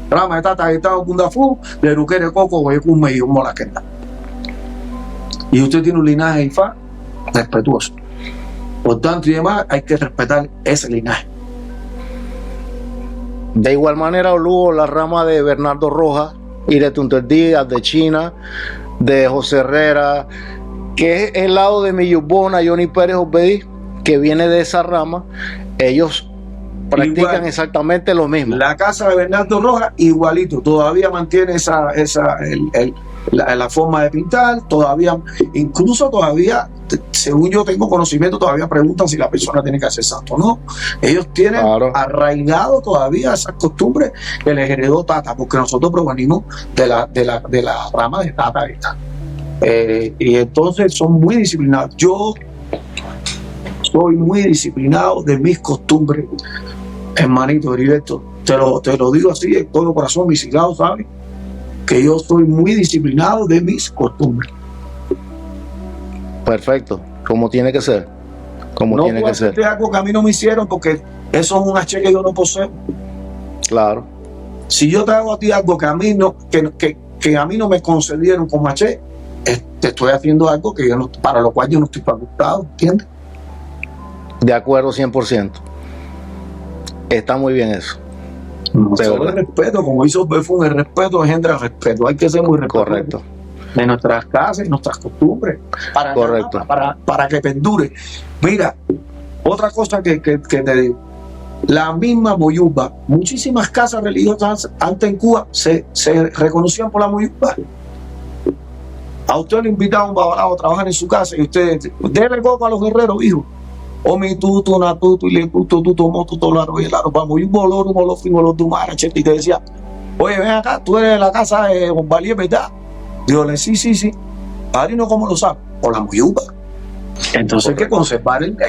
Rama de Tata Estado Cundafú, de Ruquere Coco, Guayacún Medio Molaquenda. Y usted tiene un linaje Ifá respetuoso. Por tanto y demás, hay que respetar ese linaje. De igual manera, Lugo, la rama de Bernardo Rojas y de Tunter Díaz, de China, de José Herrera, que es el lado de Millubona, Johnny Pérez Obedí, que viene de esa rama, ellos practican igual, exactamente lo mismo. La casa de Bernardo Rojas, igualito, todavía mantiene la forma de pintar, incluso todavía, según yo tengo conocimiento, todavía preguntan si la persona tiene que hacer santo o no. Ellos tienen arraigado todavía esas costumbres que les heredó Tata, porque nosotros provenimos de la rama de Tata esta. Y entonces son muy disciplinados. Yo soy muy disciplinado de mis costumbres, hermanito Heriberto. Te lo digo así de todo corazón, mis hijos saben que yo soy muy disciplinado de mis costumbres. Perfecto, como tiene que ser. Como tiene que ser. Algo que a mí no me hicieron, porque eso es un H que yo no poseo. Claro. Si yo te hago a ti algo que a mí no, que a mí no me concedieron como H, te estoy haciendo algo que yo no, para lo cual yo no estoy facultado, ¿entiendes? De acuerdo, 100%. Está muy bien eso. Sobre el respeto, como hizo Befun, el respeto engendra el respeto. Hay que ser muy respetuoso. Correcto. De nuestras casas y nuestras costumbres. Correcto. Para que perdure. Mira, otra cosa que te digo. La misma moyuba, muchísimas casas religiosas antes en Cuba se reconocían por la moyuba. A usted le invitaba un babalao a trabajar en su casa y usted debe coco a los guerreros, hijo. O mi tuto, na tuto, y le tuto, moto, tolaro, y el aro, vamos, y un bolor, y te decía, oye, ven acá, tú eres de la casa de Bombalier, ¿verdad? Digo, sí. Padrino, ¿cómo lo sabe? Por la moyuba. Entonces hay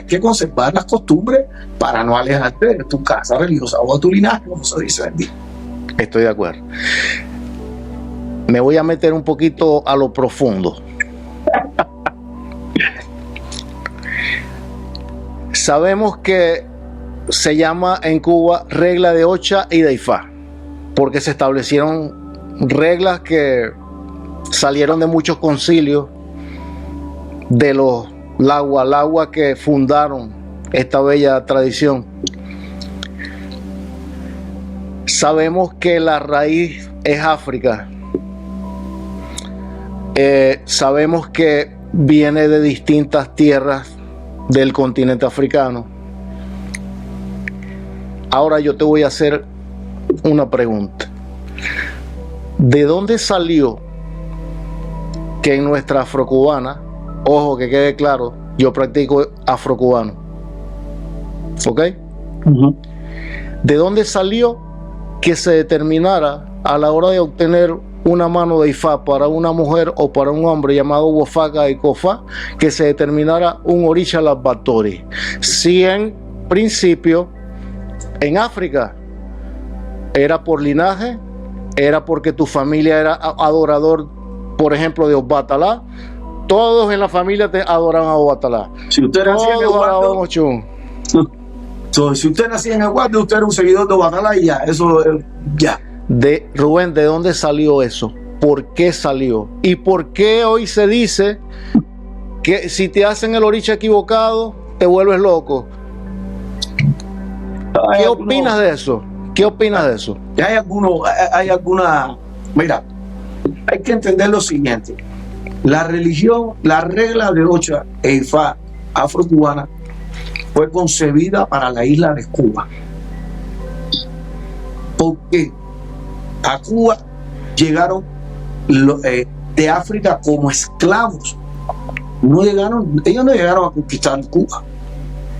que conservar las costumbres para no alejarte de tu casa religiosa o de tu linaje, como se dice. Estoy de acuerdo. Me voy a meter un poquito a lo profundo. Sabemos que se llama en Cuba regla de Ocha y de Ifá, porque se establecieron reglas que salieron de muchos concilios de los Lagua que fundaron esta bella tradición. Sabemos que la raíz es África. Sabemos que viene de distintas tierras del continente africano. Ahora yo te voy a hacer una pregunta. ¿De dónde salió que en nuestra afrocubana, ojo que quede claro, yo practico afrocubano, ¿ok? ¿De dónde salió que se determinara a la hora de obtener una mano de Ifá para una mujer o para un hombre llamado Wofaga y Kofa, que se determinara un Orisha Lasbatori? Si en principio en África era por linaje, era porque tu familia era adorador, por ejemplo, de Obatalá. Todos en la familia te adoraban a Obatalá. Si usted nacía en Eguardo, si usted nacía en Eguardo, usted era un seguidor de Obatalá y ya, eso ya. Rubén, ¿de dónde salió eso? ¿Por qué salió? ¿Y por qué hoy se dice que si te hacen el orisha equivocado, te vuelves loco? ¿Qué opinas de eso? ¿Qué opinas de eso? Hay alguna, mira, hay que entender lo siguiente. La religión, la regla de Ocha e Ifá afrocubana fue concebida para la isla de Cuba. Porque a Cuba llegaron de África como esclavos. Ellos no llegaron a conquistar Cuba.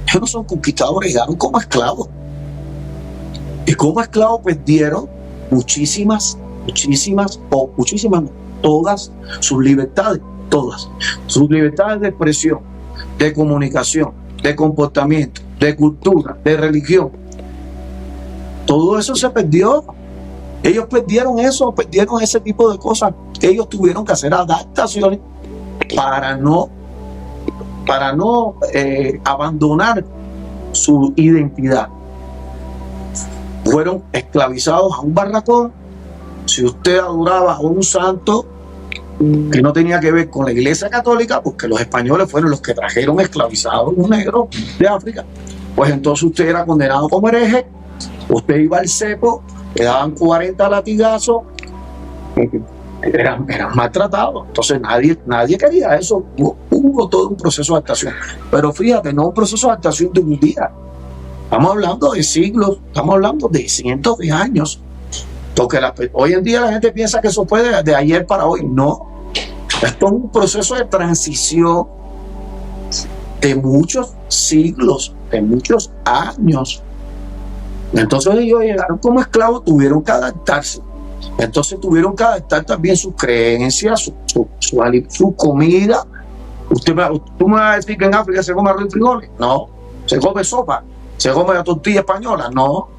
Ellos no son conquistadores, llegaron como esclavos. Y como esclavos perdieron todas sus libertades, sus libertades de expresión, de comunicación, de comportamiento, de cultura, de religión. Todo eso se perdió. Ellos perdieron ese tipo de cosas. Ellos tuvieron que hacer adaptaciones para no abandonar su identidad. Fueron esclavizados a un barracón. Si usted adoraba a un santo que no tenía que ver con la Iglesia Católica, porque los españoles fueron los que trajeron esclavizados los negros de África, pues entonces usted era condenado como hereje. Usted iba al cepo, le daban 40 latigazos, eran maltratados. Entonces nadie quería eso. Hubo todo un proceso de adaptación. Pero fíjate, no un proceso de adaptación de un día. Estamos hablando de siglos, estamos hablando de cientos de años. Porque hoy en día la gente piensa que eso fue de ayer para hoy. No. Esto es un proceso de transición de muchos siglos, de muchos años. Entonces ellos llegaron como esclavos, tuvieron que adaptarse. Entonces tuvieron que adaptar también sus creencias, su comida. Tú me vas a decir que en África se come arroz y frijoles. No. Se come sopa. Se come la tortilla española. No.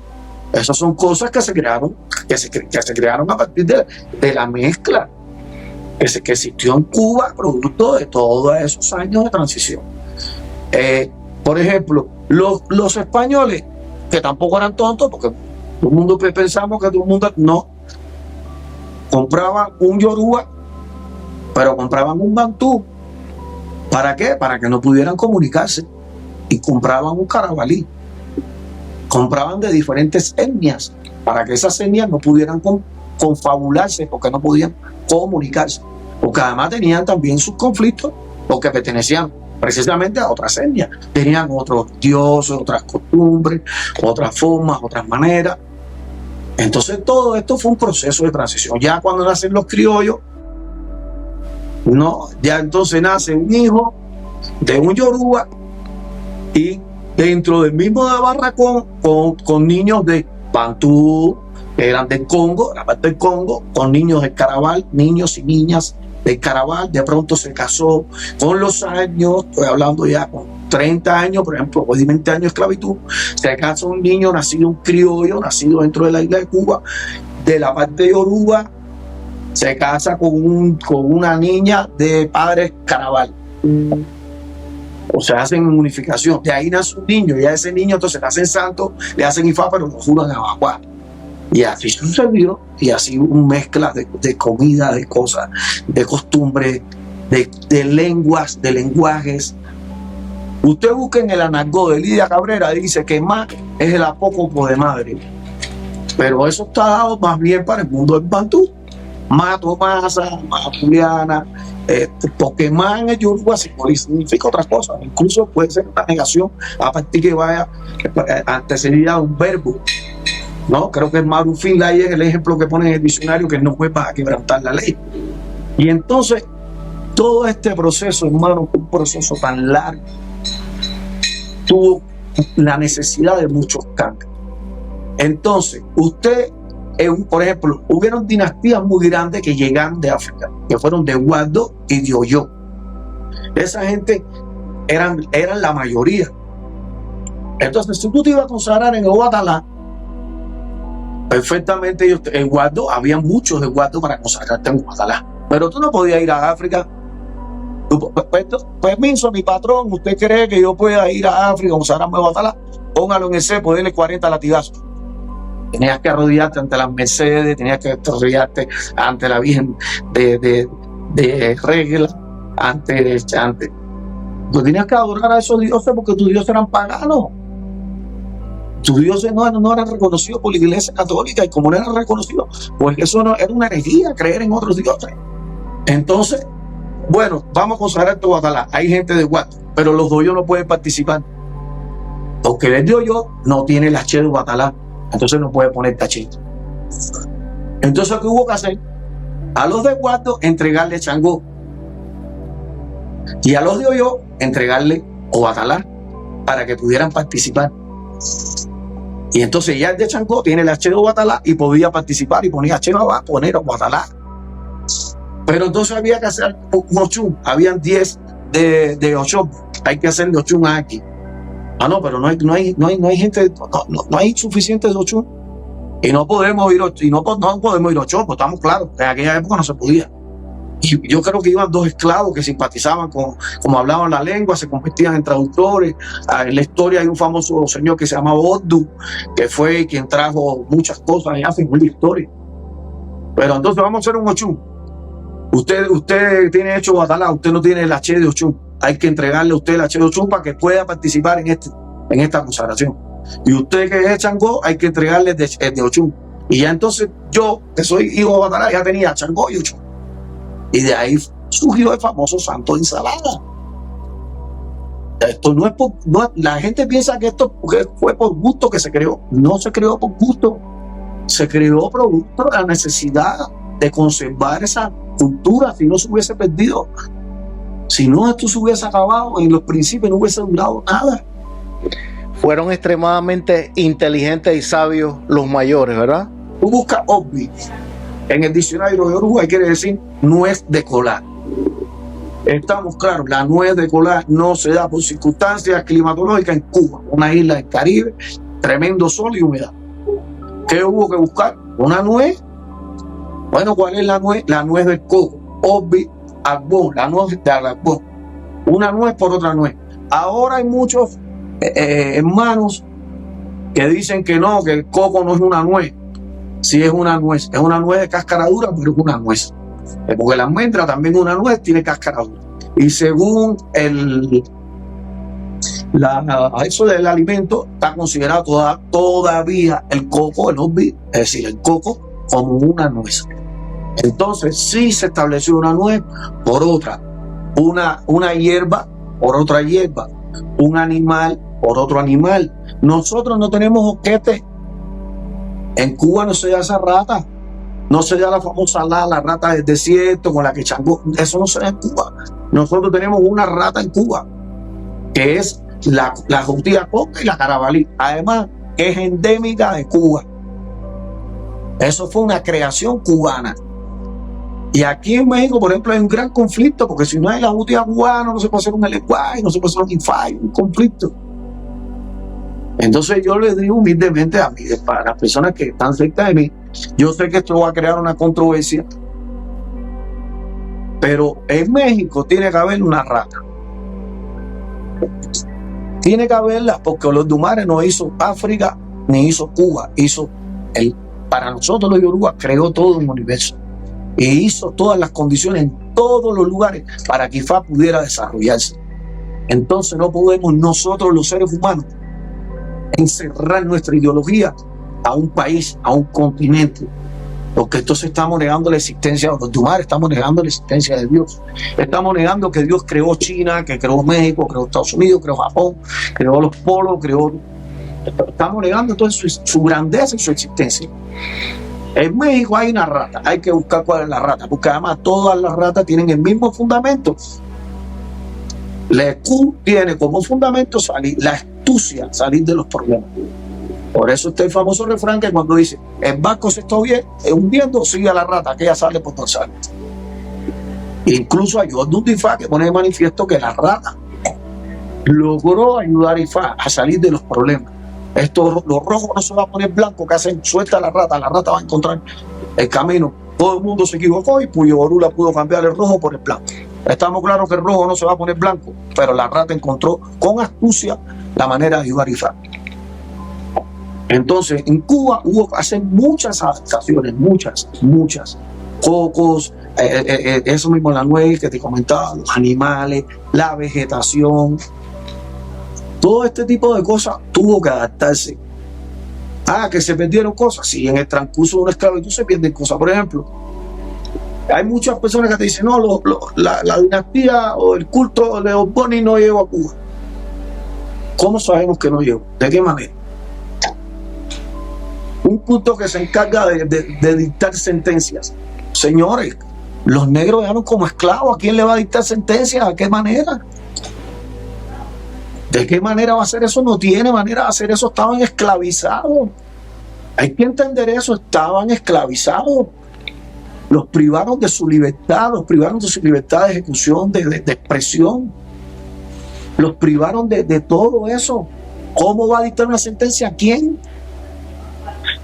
Esas son cosas que se crearon, que se crearon a partir de la mezcla que existió en Cuba, producto de todos esos años de transición. Por ejemplo, los españoles, que tampoco eran tontos, porque todo el mundo pensamos que todo el mundo no, compraban un yoruba, pero compraban un bantú. ¿Para qué? Para que no pudieran comunicarse. Y compraban un carabalí. Compraban de diferentes etnias, para que esas etnias no pudieran confabularse, porque no podían comunicarse. Porque además tenían también sus conflictos, porque pertenecían precisamente a otras etnias. Tenían otros dioses, otras costumbres, otras formas, otras maneras. Entonces todo esto fue un proceso de transición. Ya cuando nacen los criollos, no, ya entonces nace un hijo de un yoruba y dentro del mismo de barracón con niños de Bantú, que eran del Congo, la parte del Congo, con niños de Caraval, niños y niñas de Caraval. De pronto se casó con los años, estoy hablando ya con 30 años, por ejemplo, o 20 años de esclavitud, se casa un niño nacido un criollo, nacido dentro de la isla de Cuba, de la parte de Yoruba, se casa con una niña de padres Caraval. O se hacen unificación. De ahí nace un niño, y a ese niño entonces le hacen santo, le hacen Ifá, pero lo juran a Baguá. Y así sucedió, y así una mezcla de comida, de cosas, de costumbres, de lenguas, de lenguajes. Usted busca en el Anargó de Lidia Cabrera, dice que más es el apócopo de madre. Pero eso está dado más bien para el mundo del Bantú. Más Tomasa, más Juliana, porque más en el Yoruba significa otras cosas. Incluso puede ser una negación a partir que vaya antecedida a un verbo. ¿no? Creo que Marufin Lay es el ejemplo que pone en el diccionario, que no fue para quebrantar la ley. Y entonces, todo este proceso, hermano, un proceso tan largo, tuvo la necesidad de muchos cambios. Entonces, usted, por ejemplo, hubieron dinastías muy grandes que llegaron de África, que fueron de Waldo y de Oyo. Esa gente eran la mayoría. Entonces, si tú te ibas a consagrar en Guatalá, perfectamente ellos, en Waldo, había muchos de Waldo para consagrarte en Guatalá. Pero tú no podías ir a África. Permiso, mi patrón, ¿usted cree que yo pueda ir a África, consagrarme en Guatalá? Póngalo en el cepo, denle 40 latigazos. Tenías que arrodillarte ante las Mercedes, tenías que arrodillarte ante la Virgen de Regla, ante. Tú tenías que adorar a esos dioses porque tus dioses eran paganos. Tus dioses no eran reconocidos por la Iglesia Católica, y como no eran reconocidos, pues eso no, era una herejía creer en otros dioses. Entonces, bueno, vamos a consagrar tu Guatalá. Hay gente de Guato, pero los de Oyo no pueden participar, porque el de Oyo no tiene la H de Guatalá, entonces no puede poner tachito. Entonces, ¿qué hubo que hacer? A los de Guato entregarle Changó, y a los de Oyo entregarle Guatalá para que pudieran participar. Y entonces ya el de Changó tiene la H de Guatalá y podía participar, y ponía H, va a poner a Guatalá. Pero entonces había que hacer un Ochum. Habían 10 de Ochum. Hay que hacer de Ochum aquí. Ah, no, pero no hay gente, no hay suficientes de Ochum. Y no podemos ir, no podemos ir Ochum, pues estamos claros. En aquella época no se podía. Y yo creo que iban 2 esclavos que simpatizaban como hablaban la lengua, se convertían en traductores. En la historia hay un famoso señor que se llamaba Oddu, que fue quien trajo muchas cosas y hace la historia. Pero entonces vamos a hacer un Ochum. Usted tiene hecho Guatalá, usted no tiene el H de Ochum. Hay que entregarle a usted el H de Ochum para que pueda participar en esta consagración. Y usted que es Changó, hay que entregarle el de Ochum. Y ya entonces yo, que soy hijo de Guatalá, ya tenía Changó y Ochum. Y de ahí surgió el famoso santo de ensalada. Esto no es la gente piensa que esto fue por gusto que se creó. No se creó por gusto. Se creó producto de la necesidad de conservar esa cultura. Si no se hubiese perdido, si no esto se hubiese acabado en los principios, no hubiese durado nada. Fueron extremadamente inteligentes y sabios los mayores, ¿verdad? Tú buscas Obvi en el diccionario de Uruguay, quiere decir nuez de colar. Estamos claros, la nuez de colar no se da por circunstancias climatológicas en Cuba, una isla del Caribe, tremendo sol y humedad. ¿Qué hubo que buscar? Una nuez. Bueno, ¿cuál es la nuez? La nuez del coco, Obvi, Agbón, la nuez de Agbón. Una nuez por otra nuez. Ahora hay muchos hermanos que dicen que no, que el coco no es una nuez. Sí es una nuez de cáscara dura, pero es una nuez. Porque la almendra también es una nuez, tiene cáscara dura. Y según eso del alimento, está considerado todavía el coco, el Obvi, es decir, el coco, como una nuez. Entonces sí se estableció una nuez por otra, una hierba por otra hierba, un animal por otro animal. Nosotros no tenemos oquete. En Cuba no se da esa rata, no se da la famosa la rata del desierto con la que Changó, eso no se da en Cuba. Nosotros tenemos una rata en Cuba, que es la judía coca y la carabalí. Además, es endémica de Cuba. Eso fue una creación cubana. Y aquí en México, por ejemplo, hay un gran conflicto, porque si no hay la judía cubana, no se puede hacer un lenguaje, no se puede hacer un infai, un conflicto. Entonces yo les digo humildemente para las personas que están cerca de mí, yo sé que esto va a crear una controversia, pero en México tiene que haber una rata. Tiene que haberla, porque los Dumares no hizo África ni hizo Cuba, para nosotros los Yoruba creó todo un universo e hizo todas las condiciones en todos los lugares para que Ifá pudiera desarrollarse. Entonces no podemos nosotros los seres humanos encerrar nuestra ideología a un país, a un continente, porque entonces estamos negando la existencia de los Dumares, estamos negando la existencia de Dios, estamos negando que Dios creó China, que creó México, creó Estados Unidos, creó Japón, creó los polos, creó Estamos negando entonces su grandeza y su existencia. En México hay una rata, hay que buscar cuál es la rata, porque además todas las ratas tienen el mismo fundamento. La EQ tiene como fundamento la astucia, salir de los problemas. Por eso está el famoso refrán que cuando dice el barco se está hundiendo, sigue a la rata, que ella sale por dorsal. Incluso hay otro Ifá que pone de manifiesto que la rata logró ayudar a Ifá a salir de los problemas. Los rojos no se van a poner blancos, que hacen suelta la rata va a encontrar el camino. Todo el mundo se equivocó y Puyo Borula pudo cambiar el rojo por el blanco. Estamos claros que el rojo no se va a poner blanco, pero la rata encontró con astucia la manera de ayudar a Ifá. Entonces, en Cuba hubo que hacer muchas adaptaciones, muchas. Cocos, eso mismo, la nuez que te comentaba, los animales, la vegetación. Todo este tipo de cosas tuvo que adaptarse. Que se perdieron cosas. Sí, en el transcurso de una esclavitud se pierden cosas. Por ejemplo, hay muchas personas que te dicen, no, la dinastía o el culto de Ogboni no llegó a Cuba. ¿Cómo sabemos que no llegó? ¿De qué manera? Un culto que se encarga de dictar sentencias. Señores, los negros dejaron como esclavos. ¿A quién le va a dictar sentencias? ¿A qué manera? ¿De qué manera va a hacer eso? No tiene manera de hacer eso. Estaban esclavizados. Hay que entender eso. Estaban esclavizados. Los privaron de su libertad. Los privaron de su libertad de ejecución, de expresión. Los privaron de todo eso. ¿Cómo va a dictar una sentencia? ¿A quién?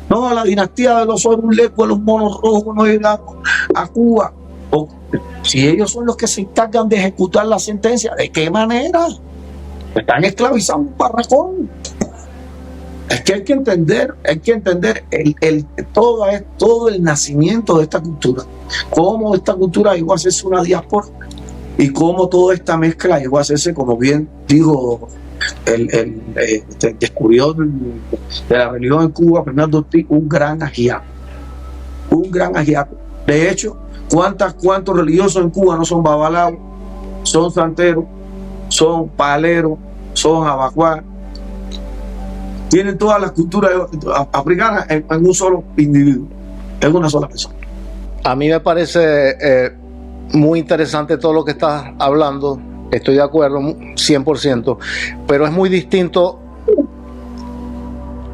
No, la dinastía de los Orulecos, los monos rojos no llegaron a Cuba. Si ellos son los que se encargan de ejecutar la sentencia, ¿de qué manera? Están esclavizando un barracón. Es que hay que entender todo el nacimiento de esta cultura. Cómo esta cultura llegó a hacerse una diáspora y cómo toda esta mezcla llegó a hacerse, como bien dijo el descubridor de la religión en Cuba, Fernando Ortiz, un gran ajiaco. Un gran ajiaco. De hecho, ¿cuántos religiosos en Cuba no son babalaos, son santeros, son paleros, son abacuá? Tienen todas las culturas africanas en un solo individuo, en una sola persona. A mí me parece muy interesante todo lo que estás hablando. Estoy de acuerdo 100%, pero es muy distinto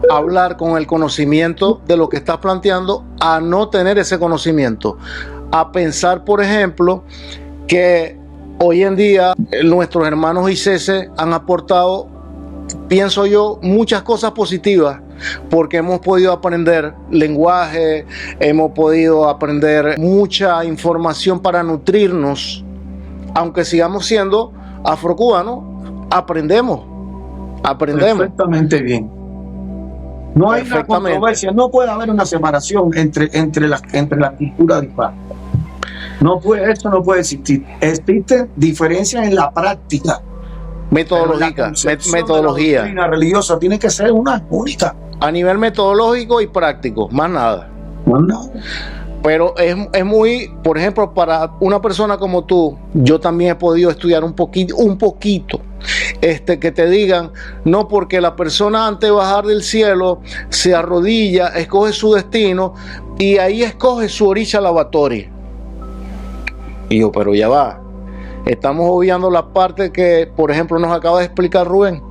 hablar con el conocimiento de lo que estás planteando a no tener ese conocimiento. A pensar, por ejemplo, que hoy en día nuestros hermanos ICC han aportado, pienso yo, muchas cosas positivas, porque hemos podido aprender lenguaje, hemos podido aprender mucha información para nutrirnos. Aunque sigamos siendo afrocubanos, aprendemos. Perfectamente bien. No hay una controversia, no puede haber una separación entre la cultura de Ifá. Eso no puede existir. Existen diferencias en la práctica. Metodológica. La religiosa tiene que ser una única. A nivel metodológico y práctico, más nada. Pero es muy, por ejemplo, para una persona como tú, yo también he podido estudiar un poquito, que te digan, no, porque la persona antes de bajar del cielo se arrodilla, escoge su destino y ahí escoge su orilla lavatoria. Y yo, pero ya va, estamos obviando la parte que, por ejemplo, nos acaba de explicar Rubén,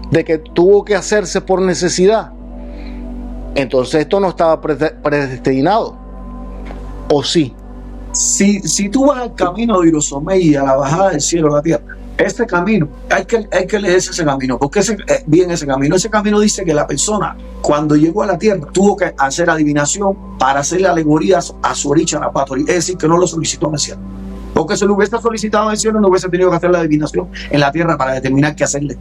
de que tuvo que hacerse por necesidad. Entonces esto no estaba predestinado. ¿O sí? Si tú vas al camino de Irosomei, a la bajada del cielo a la tierra, este camino, hay que leerse ese camino, porque ese camino dice que la persona, cuando llegó a la tierra, tuvo que hacer adivinación para hacerle alegoría a su orilla lavatoria, es decir, que no lo solicitó en el cielo. Porque si lo hubiese solicitado en el cielo, no hubiese tenido que hacer la adivinación en la tierra para determinar qué hacerle.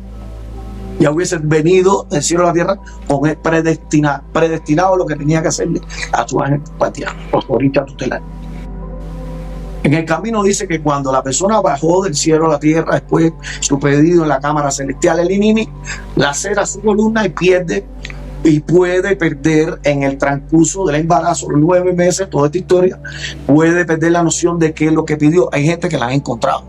Ya hubiese venido del cielo a la tierra con el predestinado lo que tenía que hacerle a su ángel guardián, o su orilla tutelar. En el camino dice que cuando la persona bajó del cielo a la tierra, después su pedido en la cámara celestial, el Inini, lacera su columna y puede perder en el transcurso del embarazo, los 9 meses, toda esta historia, puede perder la noción de qué es lo que pidió. Hay gente que la ha encontrado.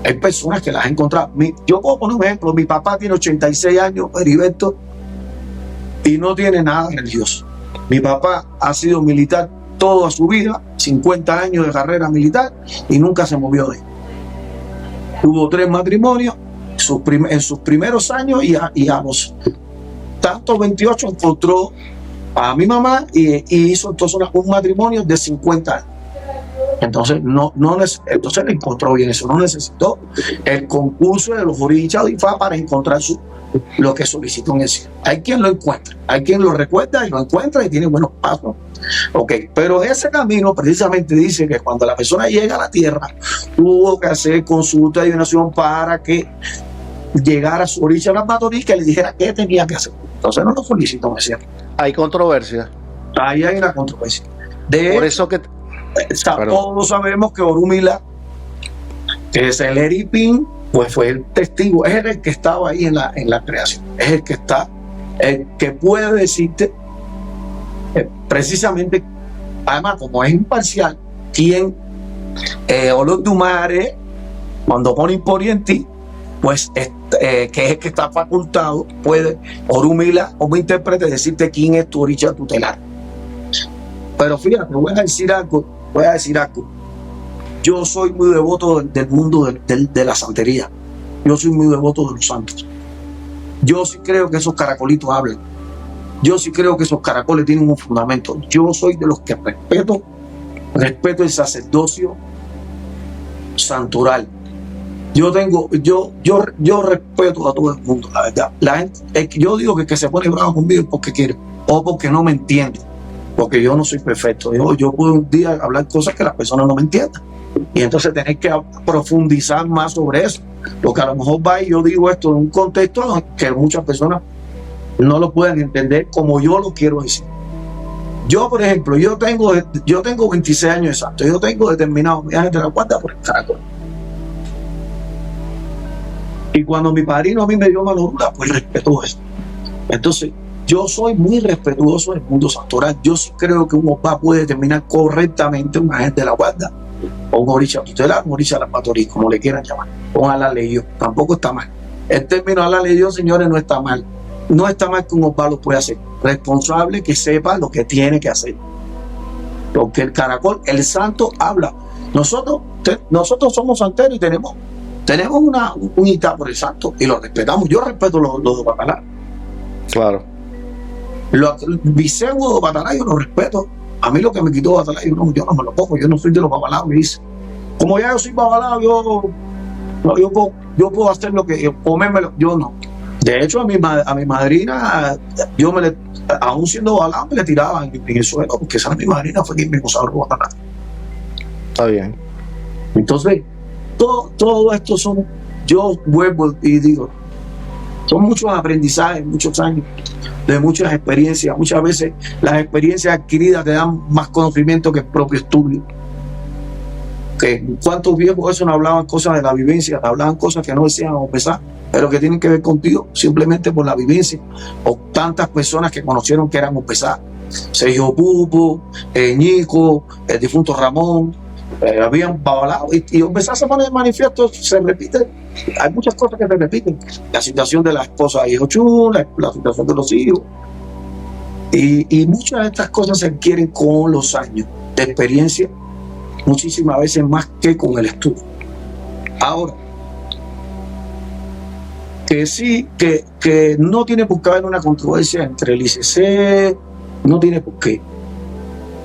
Hay personas que las han encontrado. Yo puedo poner un ejemplo. Mi papá tiene 86 años, Heriberto, y no tiene nada religioso. Mi papá ha sido militar toda su vida, 50 años de carrera militar, y nunca se movió de él. Tuvo 3 matrimonios en sus primeros años, y a los tantos 28 encontró a mi mamá y hizo entonces un matrimonio de 50 años. Entonces entonces le encontró bien eso, no necesitó el concurso de los orichas de Ifá para encontrar lo que solicitó en el cielo. Hay quien lo encuentra, hay quien lo recuerda y lo encuentra y tiene buenos pasos. Okay. Pero ese camino precisamente dice que cuando la persona llega a la tierra, tuvo que hacer consulta y oración para que llegara a su oricha la Matorís, que le dijera qué tenía que hacer. Entonces no lo solicitó, me cierto. Hay controversia. Ahí hay una controversia. Por eso que todos sabemos que Orúmila, que es el Eripín, pues fue el testigo, es el que estaba ahí en la creación, es el que está, el que puede decirte precisamente, además como es imparcial, quien Olodumare, cuando pone Imporienti, pues que es el que está facultado, puede Orúmila como intérprete decirte quién es tu oricha tutelar. Pero fíjate, voy a decir algo. Yo soy muy devoto del mundo de la santería. Yo soy muy devoto de los santos. Yo sí creo que esos caracolitos hablan. Yo sí creo que esos caracoles tienen un fundamento. Yo soy de los que respeto el sacerdocio santoral. Yo respeto a todo el mundo, la verdad. La gente, yo digo que se pone bravo conmigo porque quiere o porque no me entiende. Porque yo no soy perfecto. Yo puedo un día hablar cosas que las personas no me entiendan. Y entonces tener que profundizar más sobre eso. Porque a lo mejor va y yo digo esto en un contexto que muchas personas no lo pueden entender como yo lo quiero decir. Yo, por ejemplo, yo tengo 26 años exactos. Yo tengo determinado viajes de la guarda por el caracol. Y cuando mi padrino a mí me dio malorura, pues respetó eso. Entonces, yo soy muy respetuoso del mundo santoral. Yo sí creo que un opá puede determinar correctamente un agente de la guarda, o un oricha tutelar, un oricha de la Matorís, como le quieran llamar, o a la ley. Tampoco está mal. El término a la ley, señores, no está mal. No está mal que un opá lo pueda hacer. Responsable que sepa lo que tiene que hacer. Porque el caracol, el santo, habla. Nosotros somos santeros y tenemos una unidad por el santo y lo respetamos. Yo respeto los de Batalá. Claro. Los Vicengos de Batalá yo los respeto. A mí lo que me quitó Batalá yo no me lo pongo. Yo no soy de los babalaos, me dice. Como ya yo soy babalao, yo puedo hacer lo que comérmelo. Yo no. De hecho, a mi madrina, aún siendo babalao, me le tiraba en el suelo, porque esa mi madrina fue quien me consagró Batalá. Está bien. Entonces, todo esto yo vuelvo y digo, son muchos aprendizajes, muchos años, de muchas experiencias. Muchas veces las experiencias adquiridas te dan más conocimiento que el propio estudio. ¿Cuántos viejos eso no hablaban cosas de la vivencia? Hablaban cosas que no decían a pesar, pero que tienen que ver contigo simplemente por la vivencia. O tantas personas que conocieron que eran pesar. Sergio Pupo, Ñico, el difunto Ramón, habían babalao y empezar a poner de manifiesto, se repite. Hay muchas cosas que se repiten. La situación de la esposa de hijo Chun, la situación de los hijos. Y muchas de estas cosas se adquieren con los años de experiencia, muchísimas veces más que con el estudio. Ahora, que sí, que no tiene por qué haber una controversia entre el ICC, no tiene por qué.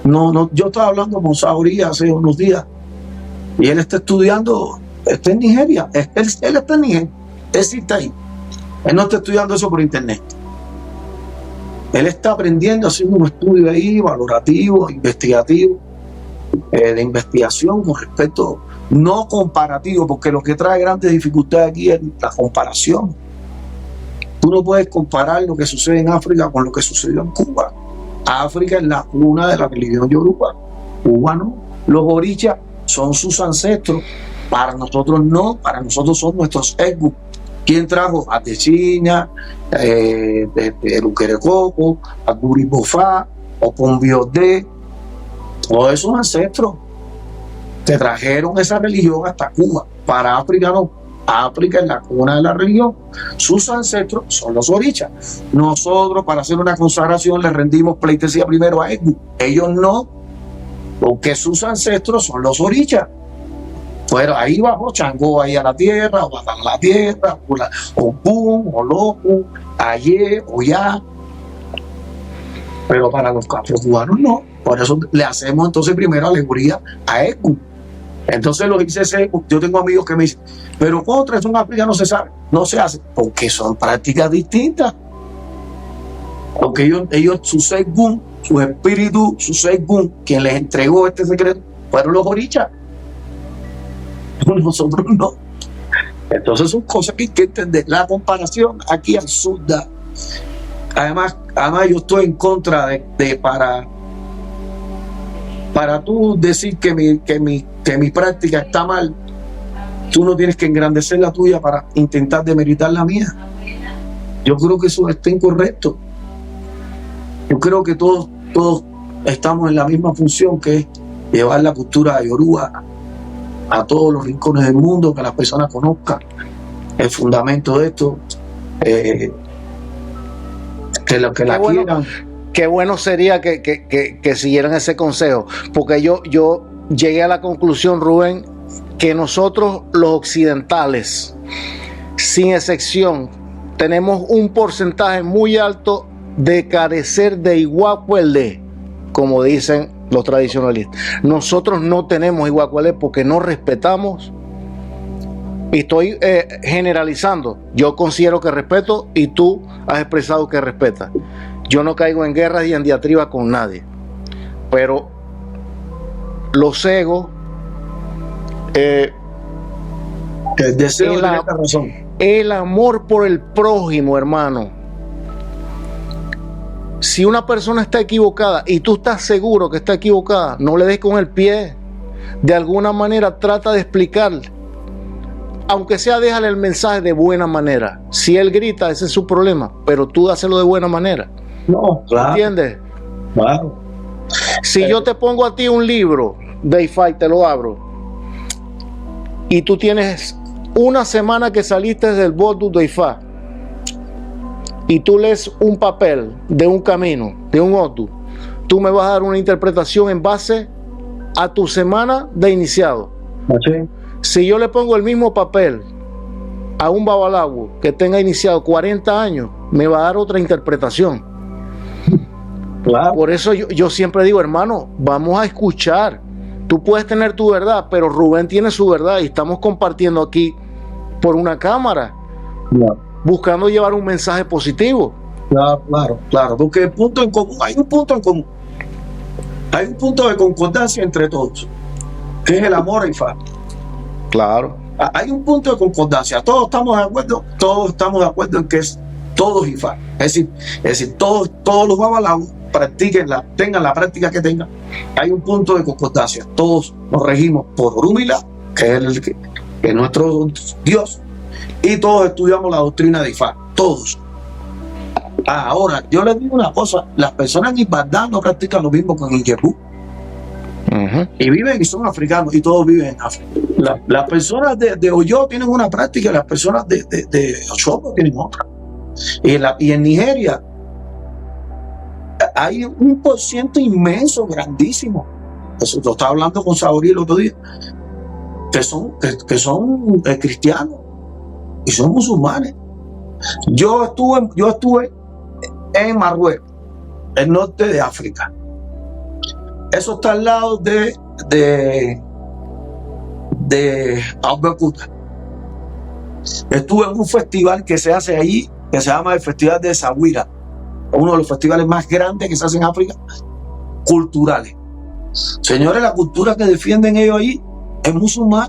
No, yo estaba hablando con Sauri hace unos días y él está estudiando, está en Nigeria, él está en Nigeria, él sí está ahí, él no está estudiando eso por internet, él está aprendiendo, haciendo un estudio ahí valorativo, investigativo, de investigación con respecto, no comparativo, porque lo que trae grandes dificultades aquí es la comparación. Tú no puedes comparar lo que sucede en África con lo que sucedió en Cuba. África es la cuna de la religión yoruba. Cuba no. Los orichas son sus ancestros. Para nosotros no. Para nosotros son nuestros egu. ¿Quién trajo? A Techina, de Luquerecoco, a Duribofá, o Pombiodé. Todos esos ancestros que trajeron esa religión hasta Cuba. para África no. África es la cuna de la religión. Sus ancestros son los orichas. Nosotros, para hacer una consagración, le rendimos pleitesía primero a Egu. Ellos no, porque sus ancestros son los orichas. Pero ahí bajó Changó ahí a la tierra, o a la tierra, o Pum, o Loco, Aye, o Ya. Pero para los afrocubanos no. Por eso le hacemos entonces primero alegoría a Egu. Entonces los ICC, yo tengo amigos que me dicen, pero contra eso en África no se sabe, no se hace, porque son prácticas distintas. Porque ellos su Según, su espíritu, su Según, quien les entregó este secreto, fueron los orichas. Nosotros no. Entonces son cosas que hay que entender. La comparación aquí absurda. Además yo estoy en contra de para tú decir que mi práctica está mal, tú no tienes que engrandecer la tuya para intentar demeritar la mía. Yo creo que eso está incorrecto. Yo creo que todos estamos en la misma función, que es llevar la cultura yoruba a todos los rincones del mundo, que las personas conozcan el fundamento de esto, que lo que la quieran. Qué bueno sería que siguieran ese consejo, porque yo llegué a la conclusión, Rubén, que nosotros los occidentales, sin excepción, tenemos un porcentaje muy alto de carecer de Iguacuelé, como dicen los tradicionalistas. Nosotros no tenemos Iguacuelé porque no respetamos, y estoy generalizando, yo considero que respeto y tú has expresado que respetas. Yo no caigo en guerras y en diatribas con nadie, pero los egos, el deseo de la razón, el amor por el prójimo, hermano. Si una persona está equivocada y tú estás seguro que está equivocada, no le des con el pie. De alguna manera trata de explicarle, aunque sea déjale el mensaje de buena manera. Si él grita, ese es su problema, pero tú dáselo de buena manera. No, claro. ¿Entiendes? Claro. Si yo te pongo a ti un libro de IFA, te lo abro, y tú tienes una semana que saliste del Vodou de IFA, y tú lees un papel de un camino, de un Odu, tú me vas a dar una interpretación en base a tu semana de iniciado. Sí. Si yo le pongo el mismo papel a un babalawo que tenga iniciado 40 años, me va a dar otra interpretación. Claro. Por eso yo siempre digo, hermano, vamos a escuchar. Tú puedes tener tu verdad, pero Rubén tiene su verdad y estamos compartiendo aquí por una cámara, buscando llevar un mensaje positivo. Claro, porque el punto en común, hay un punto en común. Hay un punto de concordancia entre todos, que es el amor a IFA. Claro. Hay un punto de concordancia. Todos estamos de acuerdo en que es todos IFA. Es decir, todos los babalawos tengan la práctica que tengan. Hay un punto de concordancia. Todos nos regimos por Orunmila, que es nuestro Dios, y todos estudiamos la doctrina de IFA. Todos. Ahora, yo les digo una cosa: las personas en Ibadan no practican lo mismo que en Ijebu. Y viven y son africanos, y todos viven en África. Las personas de Oyo tienen una práctica, las personas de Oshobo tienen otra. Y en Nigeria hay un porciento inmenso, grandísimo. Eso lo estaba hablando con Saori el otro día, que son cristianos y son musulmanes. Yo estuve en Marruecos, el norte de África. Eso está al lado de Abeokuta. Estuve en un festival que se hace allí, que se llama el Festival de Zawira, uno de los festivales más grandes que se hacen en África, culturales. Señores, la cultura que defienden ellos allí es musulmana.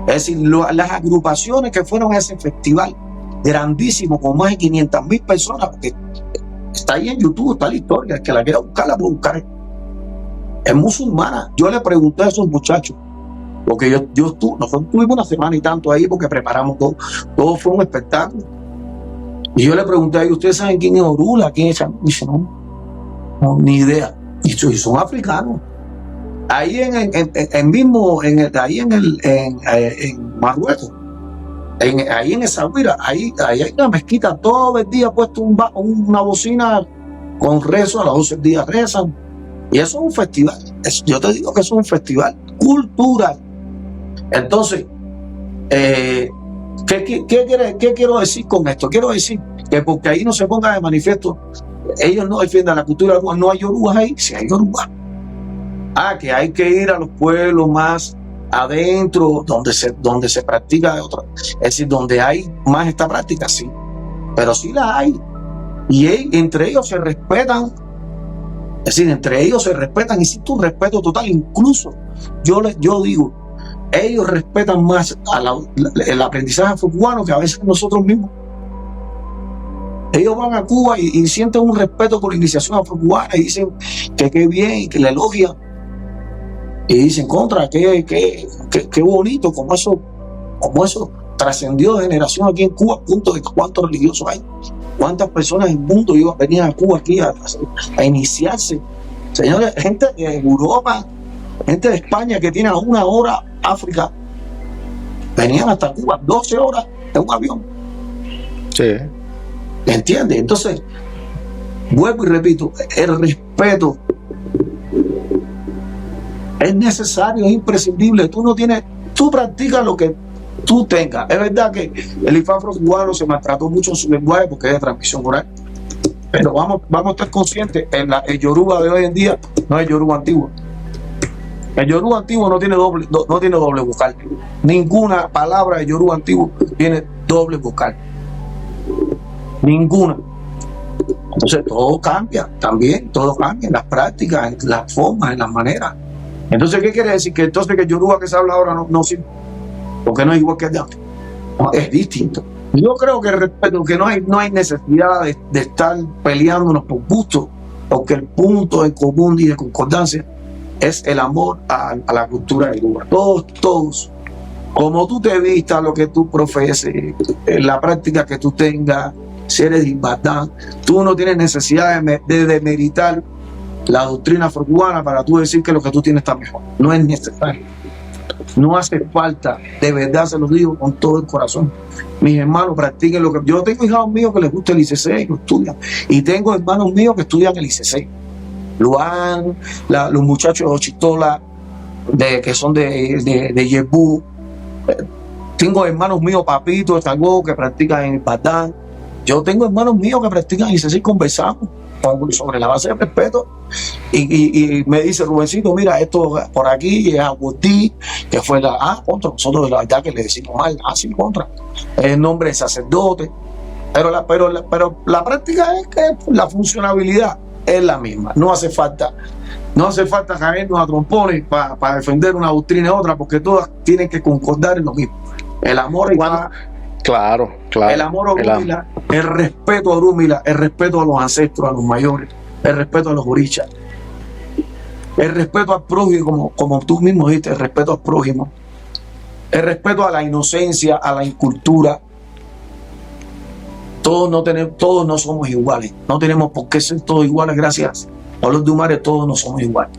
Es decir, las agrupaciones que fueron a ese festival, grandísimo, con más de 500,000 personas, porque está ahí en YouTube, está la historia, el que la quiera buscar, la puede buscar. Es musulmana. Yo le pregunté a esos muchachos, porque nosotros tuvimos una semana y tanto ahí porque preparamos todo fue un espectáculo. Y yo le pregunté a ellos, ¿ustedes saben quién es Orula? ¿Quién es? Dice, no, ni idea. Y son africanos. ahí en Marruecos, ahí en Essaouira, ahí hay una mezquita, todo el día puesto una bocina con rezo, a las 12 días rezan, y eso es un festival. Yo te digo que eso es un festival cultural. Entonces, ¿qué quiero decir con esto? Quiero decir que porque ahí no se ponga de manifiesto, ellos no defiendan la cultura, no hay yorubas ahí, sí hay yorubas. Que hay que ir a los pueblos más adentro, donde se practica otra, es decir, donde hay más esta práctica, sí, pero sí la hay, y entre ellos se respetan, es decir, entre ellos se respetan, existe un respeto total. Incluso yo digo, ellos respetan más el aprendizaje afrocubano que a veces nosotros mismos. Ellos van a Cuba y sienten un respeto por la iniciación afrocubana y dicen que qué bien, y que le elogian. Y dicen, contra, qué bonito, como eso trascendió de generación aquí en Cuba, a punto de cuántos religiosos hay, cuántas personas en el mundo venían a Cuba aquí a iniciarse. Señores, gente de Europa, gente de España que tiene a 1 hora África, venían hasta Cuba, 12 horas en un avión. Sí. ¿Entiendes? Entonces, vuelvo y repito, el respeto es necesario, es imprescindible. Tú practicas lo que tú tengas. Es verdad que el IFA afrocubano se maltrató mucho en su lenguaje porque es de transmisión oral. Pero vamos a estar conscientes, el yoruba de hoy en día no es el yoruba antiguo. El yoruba antiguo no tiene doble vocal. Ninguna palabra de yoruba antiguo tiene doble vocal. Ninguna. Entonces todo cambia también, todo cambia en las prácticas, en las formas, en las maneras. Entonces, ¿qué quiere decir? Que entonces que el yoruba que se habla ahora no sirve, porque no es igual que el de antes. No, es distinto. Yo creo que respeto, que no hay necesidad de estar peleándonos por gusto, porque el punto en común y de concordancia es el amor a la cultura de Cuba. Todos, como tú te vistas, lo que tú profeses, la práctica que tú tengas, si eres de Imbadán, tú no tienes necesidad de demeritar la doctrina afrocubana para tú decir que lo que tú tienes está mejor. No es necesario. No hace falta, de verdad se los digo con todo el corazón. Mis hermanos, practiquen lo que... Yo tengo hijos míos que les gusta el ICC y lo estudian. Y tengo hermanos míos que estudian el ICC. Luan, los muchachos de Ochitola, que son de Yebú. Tengo hermanos míos, Papito, de Talbó, que practican en Badán. Yo tengo hermanos míos que practican ICC y conversamos sobre la base de respeto, y me dice Rubencito, mira, esto por aquí es Agustí, que fue contra nosotros, la verdad que le decimos mal, sí, contra el nombre de sacerdote, pero la práctica es que la funcionabilidad es la misma. No hace falta caernos a trompones para defender una doctrina u otra, porque todas tienen que concordar en lo mismo. El amor Claro. El amor a Orúmila, el respeto a Orúmila, el respeto a los ancestros, a los mayores, el respeto a los orichas, el respeto al prójimo, como tú mismo dijiste, el respeto al prójimo, el respeto a la inocencia, a la incultura. Todos no somos iguales, no tenemos por qué ser todos iguales, gracias a los Dumares, todos no somos iguales,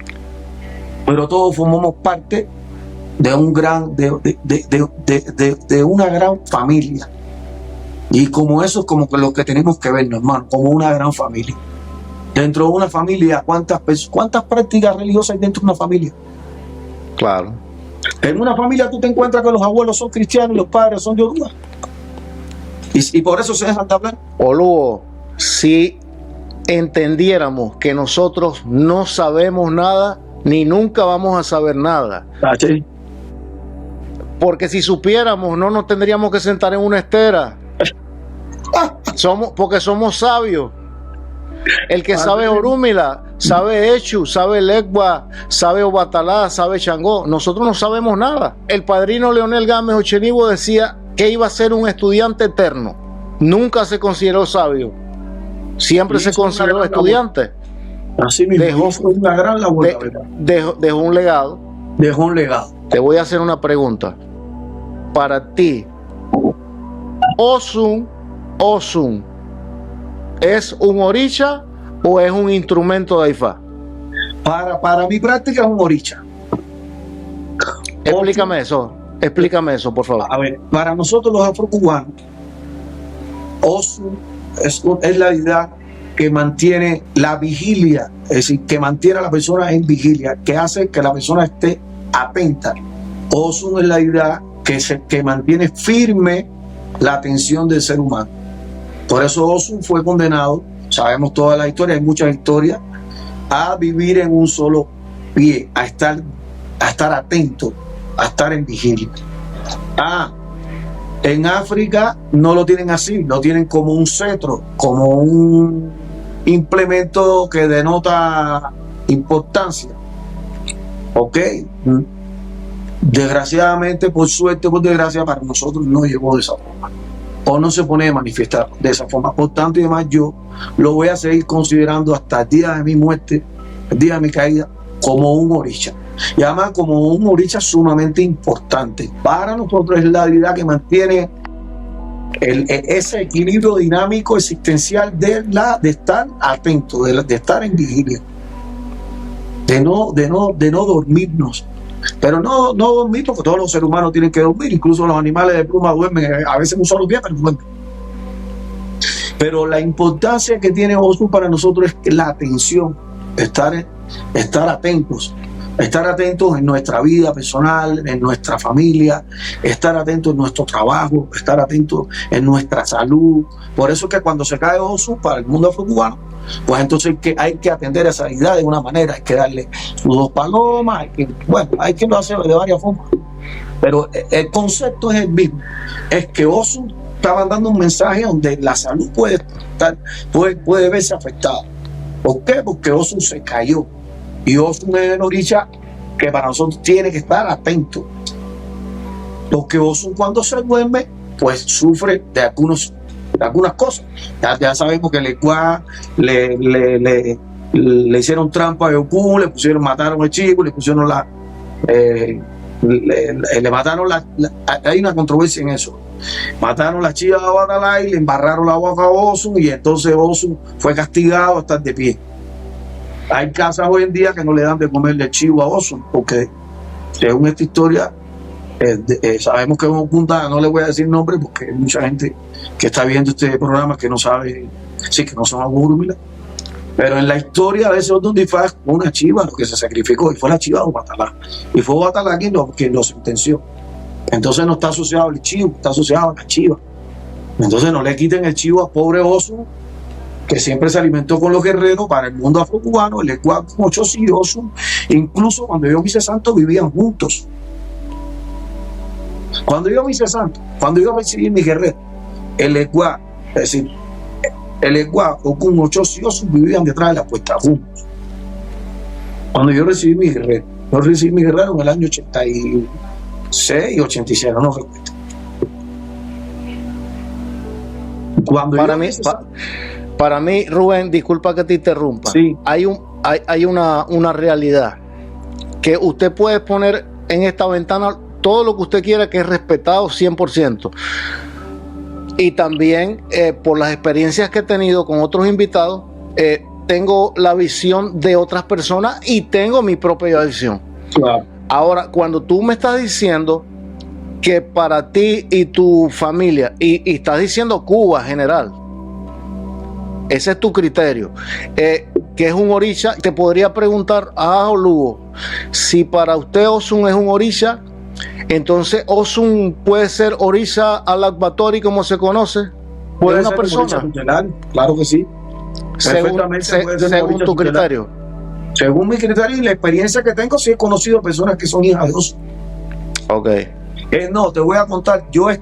pero todos formamos parte de una gran familia, y como eso es como que lo que tenemos que vernos, hermano, como una gran familia. Dentro de una familia, ¿cuántas prácticas religiosas hay dentro de una familia? Claro. En una familia tú te encuentras que los abuelos son cristianos y los padres son yoruba, y por eso se dejan de hablar. Oluo, si entendiéramos que nosotros no sabemos nada, ni nunca vamos a saber nada. ¿Sí? Porque si supiéramos, no nos tendríamos que sentar en una estera. Porque somos sabios. El que sabe Orúmila, sabe Echu, sabe Legua, sabe Obatalá, sabe Changó. Nosotros no sabemos nada. El padrino Leonel Gámez Ochenibo decía que iba a ser un estudiante eterno. Nunca se consideró sabio. Siempre se consideró estudiante. Así mismo, dejó una gran labor. Dejó un legado. Dejó un legado. Te voy a hacer una pregunta. Para ti, Osun, ¿es un oricha o es un instrumento de Ifá? Para mi práctica es un oricha. Explícame eso, por favor. A ver, para nosotros los afrocubanos, Osun es la deidad que mantiene la vigilia, es decir, que mantiene a la persona en vigilia, que hace que la persona esté atenta. Osun es la deidad que mantiene firme la atención del ser humano. Por eso Osun fue condenado, sabemos toda la historia, hay muchas historias, a vivir en un solo pie, a estar atento, a estar en vigilia. En África no lo tienen así, lo tienen como un cetro, como un implemento que denota importancia. Ok. Desgraciadamente, por suerte, por desgracia, para nosotros no llegó de esa forma. O no se pone a manifestar de esa forma. Por tanto, y además, yo lo voy a seguir considerando hasta el día de mi muerte, el día de mi caída, como un orisha. Y además como un orisha sumamente importante. Para nosotros es la deidad que mantiene ese equilibrio dinámico existencial de estar atento, de estar en vigilia, de no dormirnos. Pero no dormir, porque todos los seres humanos tienen que dormir, incluso los animales de pluma duermen, a veces un solo día, pero duermen. Pero la importancia que tiene Osun para nosotros es la atención, estar atentos en nuestra vida personal, en nuestra familia, estar atentos en nuestro trabajo, estar atentos en nuestra salud. Por eso es que cuando se cae Osun para el mundo afrocubano, pues entonces hay que atender a esa deidad de una manera, hay que darle sus 2 palomas, hay que lo hacer de varias formas. Pero el concepto es el mismo, es que Osun está mandando un mensaje donde la salud puede verse afectada. ¿Por qué? Porque Osun se cayó. Y Osun es el orisha que para nosotros tiene que estar atento. Porque Osun cuando se duerme, pues sufre de algunas cosas. Ya sabemos que le hicieron trampa a Oku, mataron al chico, le mataron hay una controversia en eso. Mataron la chiva de Batalá y le embarraron la boca a Osun, y entonces Osun fue castigado a estar de pie. Hay casas hoy en día que no le dan de comer de chivo a Osun, porque según esta historia, sabemos que es un punta, no le voy a decir nombre porque hay mucha gente que está viendo este programa que no sabe, sí, que no son agúrmilas, pero en la historia a veces otro disfraz con una chiva lo que se sacrificó, y fue la chiva de Batalá, y fue Batalá quien lo sentenció. Entonces no está asociado al chivo, está asociado a la chiva. Entonces no le quiten el chivo a pobre Osun, que siempre se alimentó con los guerreros para el mundo afrocubano, el Ecuador, muchos y Osun, incluso cuando yo me hice santo vivían juntos. Cuando yo me hice santo, cuando yo recibí mi guerrero, el Ecuador, es decir, el Ecuador, Okun, Ochos y Osun vivían detrás de la puerta juntos. Cuando yo recibí mi guerrero, en el año 86 y 86, no recuerdo. Para mí, Rubén, disculpa que te interrumpa. Sí. Hay una realidad que usted puede poner en esta ventana todo lo que usted quiera, que es respetado 100%. Y también por las experiencias que he tenido con otros invitados, tengo la visión de otras personas y tengo mi propia visión. Claro. Ahora, cuando tú me estás diciendo que para ti y tu familia, y estás diciendo Cuba en general, ese es tu criterio, que es un orisha, te podría preguntar a Lugo, si para usted Osun es un orisha, entonces Osun puede ser orisha al-Akbatori como se conoce, puede una ser persona, tutelar, claro que sí, según tu criterio. Según mi criterio y la experiencia que tengo, sí he conocido personas que son hijas de Osun. Ok. No, te voy a contar, yo he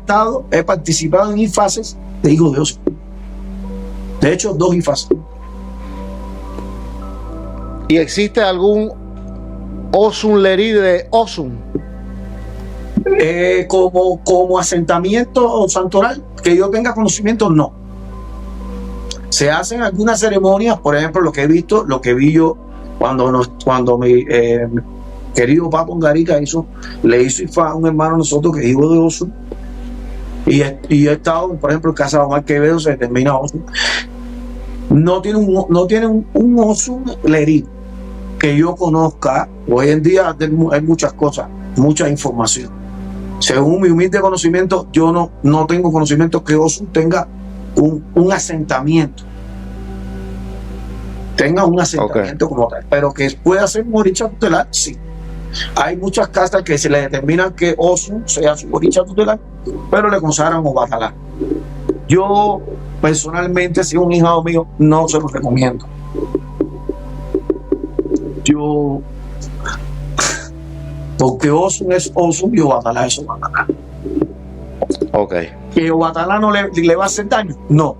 participado en IFASes de hijos de Osun. De hecho, 2 IFAS. ¿Y existe algún Osun Lerí de Osun? Como asentamiento santoral, que yo tenga conocimiento, no. Se hacen algunas ceremonias, por ejemplo, lo que vi yo cuando mi querido Papo Ngarica le hizo IFA a un hermano de nosotros que es hijo de Osun. Y he estado, por ejemplo, en casa de Omar Quevedo, se determina Osun. No tiene un Osun Lerí que yo conozca. Hoy en día hay muchas cosas, mucha información. Según mi humilde conocimiento, yo no tengo conocimiento que Osun tenga un asentamiento. Tenga un asentamiento como tal, pero que pueda ser un oricha tutelar, sí. Hay muchas casas que se le determinan que Osun sea su oricha tutelar, pero le consagran Obatalá. Yo personalmente, si es un hijado mío, no se lo recomiendo. Porque Osun es Osun y Obatalá es Obatalá. Ok. ¿Que Obatalá no le va a hacer daño? No.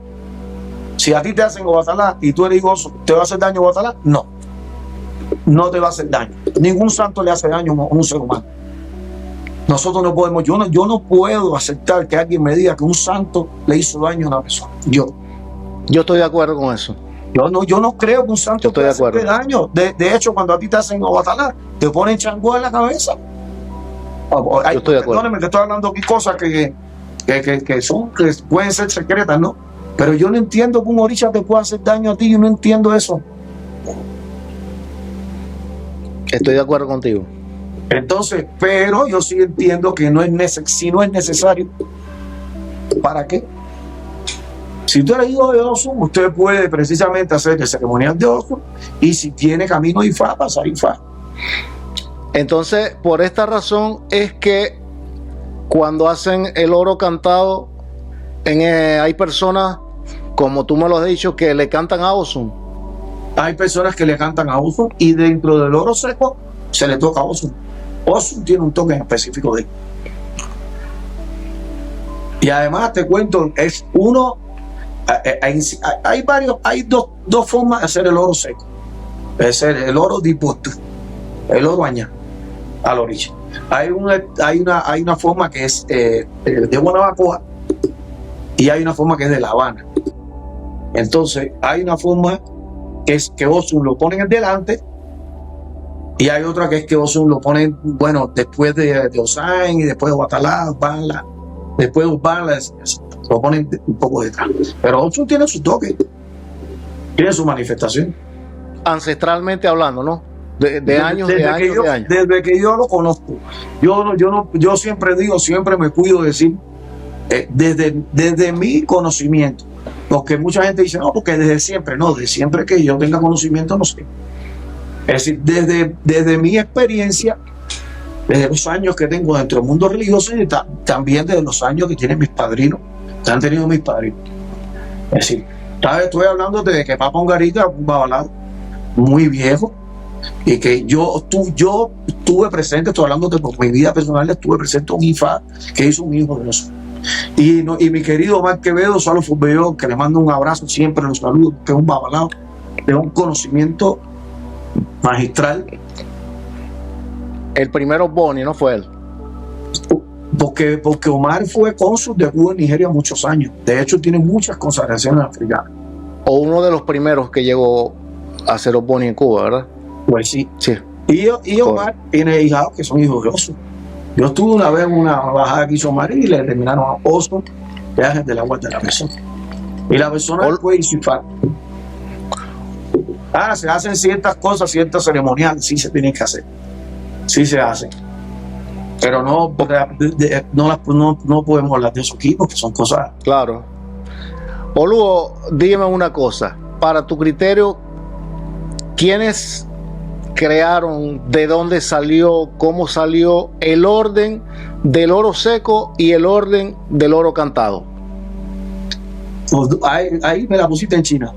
Si a ti te hacen Obatalá y tú eres Osun, ¿te va a hacer daño Obatalá? No. No te va a hacer daño. Ningún santo le hace daño a un ser humano. Nosotros no podemos, yo no puedo aceptar que alguien me diga que un santo le hizo daño a una persona. Yo estoy de acuerdo con eso. Yo no creo que un santo pueda hacerle daño. De hecho, cuando a ti te hacen Obatalá, te ponen changó en la cabeza. Yo estoy de acuerdo. Perdóneme, te estoy hablando aquí cosas que pueden ser secretas, ¿no? Pero yo no entiendo que un oricha te pueda hacer daño a ti. Yo no entiendo eso. Estoy de acuerdo contigo. Entonces, pero yo sí entiendo que si no es necesario, ¿para qué? Si tú eres hijo de Osun, usted puede precisamente hacer el ceremonial de Osun, y si tiene camino de Ifá, pasar Ifá. Entonces, por esta razón es que cuando hacen el oro cantado, hay personas, como tú me lo has dicho, que le cantan a Osun. Hay personas que le cantan a Osun, y dentro del oro seco se le toca a Osun. Osun tiene un toque específico de él. Y además te cuento, hay dos formas de hacer el oro seco. Es el oro dispuesto, el oro añado a la orilla. Hay una forma que es de Guanabacoa, y hay una forma que es de La Habana. Entonces hay una forma que es que Osun lo ponen delante, y hay otra que es que Osun lo ponen, después de Osain, y después de Obatalá, Bala, después de Bala, lo ponen un poco detrás. Pero Osun tiene su toque, tiene su manifestación. Ancestralmente hablando, ¿no? De años. Desde que yo lo conozco. Yo siempre digo, siempre me cuido de decir, desde mi conocimiento. Porque mucha gente dice, no, porque desde siempre. No, desde siempre que yo tenga conocimiento, no sé. Es decir, desde mi experiencia, desde los años que tengo dentro del mundo religioso, y también desde los años que tienen mis padrinos, que han tenido mis padrinos. Es decir, estoy hablando de que Papa Ongarica, un babalado muy viejo, y que yo estuve presente, estoy hablando de por mi vida personal, estuve presente un Ifá que hizo un hijo de nosotros. Y mi querido Omar Quevedo, Salo Furbellón, que le mando un abrazo, siempre los saludo, que es un babalado de un conocimiento magistral. El primero Boni, ¿no fue él? Porque Omar fue cónsul de Cuba en Nigeria muchos años. De hecho, tiene muchas consagraciones africanas. O uno de los primeros que llegó a ser Boni en Cuba, ¿verdad? Pues sí. Sí. Y Omar tiene hijados que son hijos de Osun. Yo estuve una vez en una bajada que hizo Omar y le determinaron a Osun que es de la guardia de la persona. Y la persona después hizo Ifá. Ahora se hacen ciertas cosas, ciertas ceremoniales, sí se tienen que hacer. Sí se hacen. Pero no podemos hablar de eso aquí porque son cosas. Claro. Oluo, dígame una cosa. Para tu criterio, ¿quiénes crearon, de dónde salió, cómo salió el orden del oro seco y el orden del oro cantado? Ahí me la pusiste en China.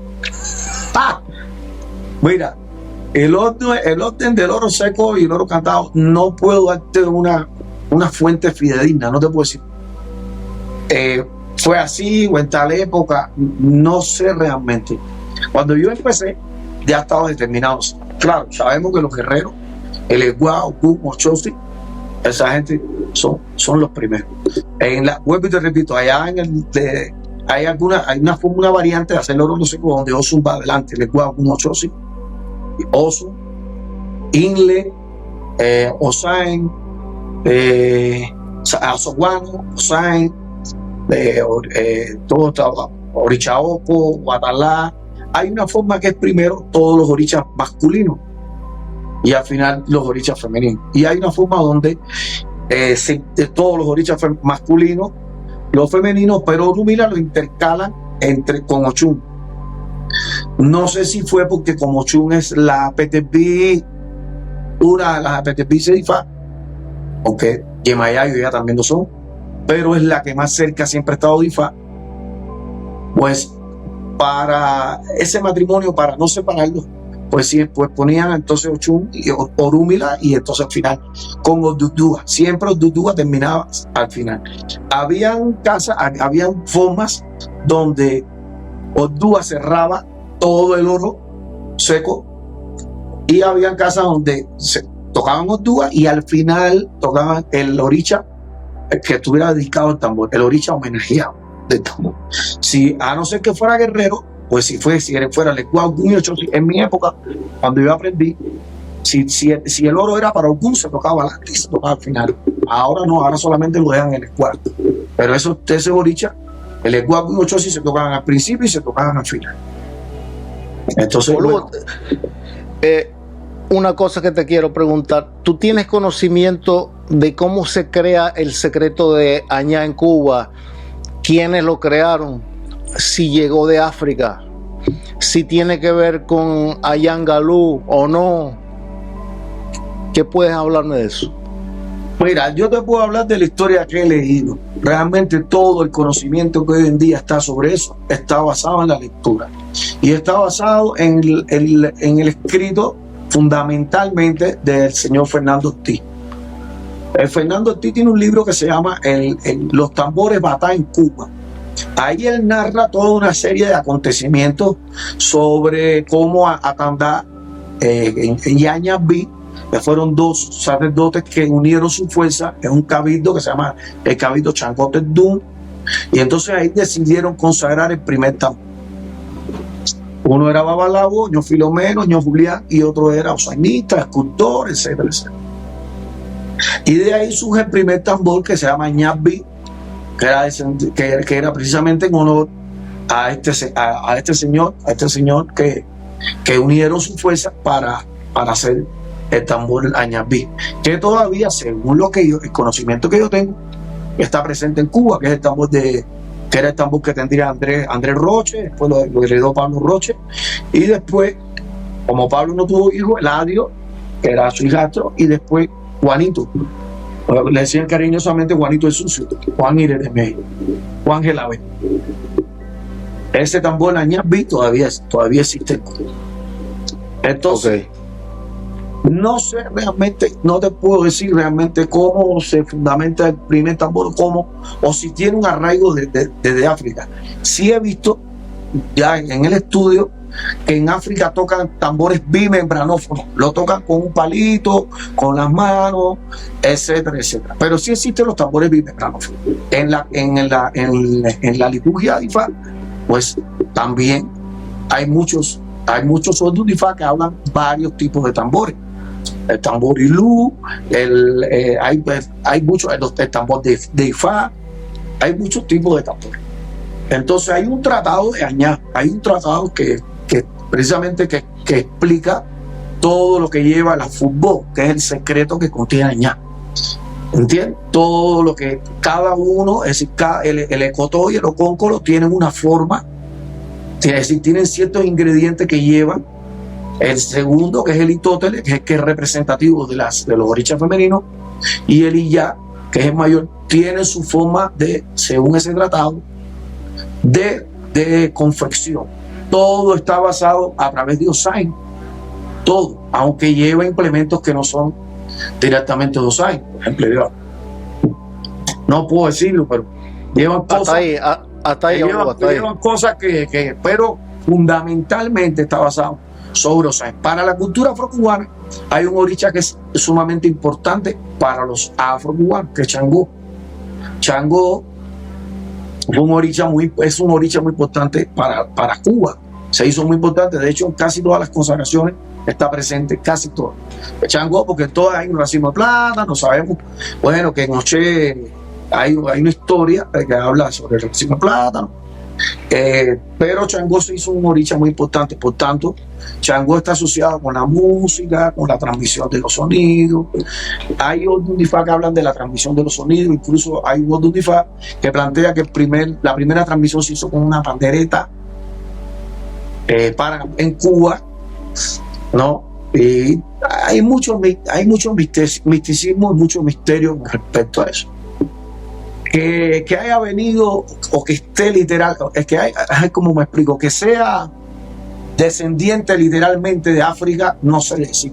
¡Ah! Mira, el orden del oro seco y el oro cantado, no puedo darte una fuente fidedigna, no te puedo decir. Fue así o en tal época, no sé realmente. Cuando yo empecé, ya estaba determinado. Claro, sabemos que los guerreros, el Eguá, Ocum, Ochosi, esa gente son los primeros. Vuelvo y te repito, allá hay una variante de hacer el oro seco donde Osun va adelante, el Eguá, Ocum, Ochosi, Osun, Inle, Osain, Azoguano, Osain, todo Orichaoco, Guatalá. Hay una forma que es primero todos los orichas masculinos. y al final los orichas femeninos. Y hay una forma donde todos los orichas masculinos, los femeninos, pero Orúmila lo intercalan con Ochun. No sé si fue porque como Ochun es la PTP, una de las PTP se difa, aunque Yemayayo ya también lo son, pero es la que más cerca siempre ha estado difa. Pues para ese matrimonio, para no separarlos, pues sí, pues ponían entonces Ochun y Orúmila, y entonces al final con Odudúa, siempre Odudúa terminaba al final. Habían casas, habían formas donde Odudúa cerraba todo el oro seco, y habían casas donde se tocaban Odudúa y al final tocaban el oricha que estuviera dedicado al tambor, el oricha homenajeado del tambor. Si, a no ser que fuera guerrero, pues si fuera Lecua Ogún y Ochosi, en mi época, cuando yo aprendí, si el oro era para Ogún, se tocaba adelante y se tocaba al final. Ahora no, ahora solamente lo dejan en el cuarto. Pero ese boricha, el Lecua Ogún y Ochosi se tocaban al principio y se tocaban al final. Entonces, Luego, una cosa que te quiero preguntar, ¿tú tienes conocimiento de cómo se crea el secreto de Añá en Cuba? ¿Quiénes lo crearon? Si llegó de África, si tiene que ver con Ayán Galú o no. ¿Qué puedes hablarme de eso? Mira, yo te puedo hablar de la historia que he leído. Realmente todo el conocimiento que hoy en día está sobre eso está basado en la lectura y está basado en el escrito fundamentalmente del señor Fernando Ortiz. Fernando Ortiz tiene un libro que se llama Los tambores batá en Cuba. Ahí él narra toda una serie de acontecimientos sobre cómo Atandá y Añabí, que fueron dos sacerdotes que unieron su fuerza en un cabildo que se llama el Cabildo Changote Dum, y entonces ahí decidieron consagrar el primer tambor. Uno era Babalabo, ño Filomeno, ño Julián, y otro era osainista, escultor, etcétera, etcétera. Y de ahí surge el primer tambor que se llama Ñabí, que era precisamente en honor a este señor que unieron su fuerza para hacer el tambor Añabí, que todavía, según el conocimiento que yo tengo, está presente en Cuba, que es el tambor que era el tambor que tendría Andrés Roche, después lo heredó Pablo Roche, y después, como Pablo no tuvo hijo, Eladio, que era su hijastro, y después Juanito. Le decían cariñosamente Juanito el Sucio, Juan Ire de México, Juan Gelabé. Ese tambor Añabí todavía existe. Entonces, no sé realmente, no te puedo decir realmente cómo se fundamenta el primer tambor, o si tiene un arraigo desde África. Sí he visto ya en el estudio que en África tocan tambores bimembranófonos, lo tocan con un palito, con las manos, etcétera, etcétera. Pero sí existen los tambores bimembranófonos. En la liturgia de Ifá, pues también hay muchos otros de Ifá que hablan varios tipos de tambores. El tambor Ilú, hay muchos, el tambor de Ifá, hay muchos tipos de tambores. Entonces hay un tratado de Añá, hay un tratado que precisamente que explica todo lo que lleva la fútbol, que es el secreto que contiene Añá. ¿Entiendes? Todo lo que cada uno, es decir, el ecotó y el ocóncolo tienen una forma, es decir, tienen ciertos ingredientes que llevan. El segundo, que es el itótele, que es representativo de los orichas femeninos, y el iyá, que es el mayor, tiene su forma según ese tratado, de confección. Todo está basado a través de Osain, todo, aunque lleva implementos que no son directamente de Osain. Por ejemplo, no puedo decirlo, pero llevan cosas. Llevan cosas pero fundamentalmente está basado sobre Osain. Para la cultura afrocubana hay un oricha que es sumamente importante para los afrocubanos, que es Changó. Changó es un oricha muy importante para Cuba. Se hizo muy importante, de hecho en casi todas las consagraciones está presente, casi todas. Changó, porque en todas hay un racimo de plátano, sabemos, bueno, que en Oché hay una historia que habla sobre el racimo de plátano, Pero Changó se hizo un oricha muy importante. Por tanto, Changó está asociado con la música, con la transmisión de los sonidos. Hay otros Ifá que hablan de la transmisión de los sonidos. Incluso hay otro Ifá que plantea que la primera transmisión se hizo con una pandereta en Cuba, ¿no? Y hay mucho misticismo y mucho misterio con respecto a eso. Que haya venido o que esté literal, es que hay, como me explico, que sea descendiente literalmente de África, no sé decir.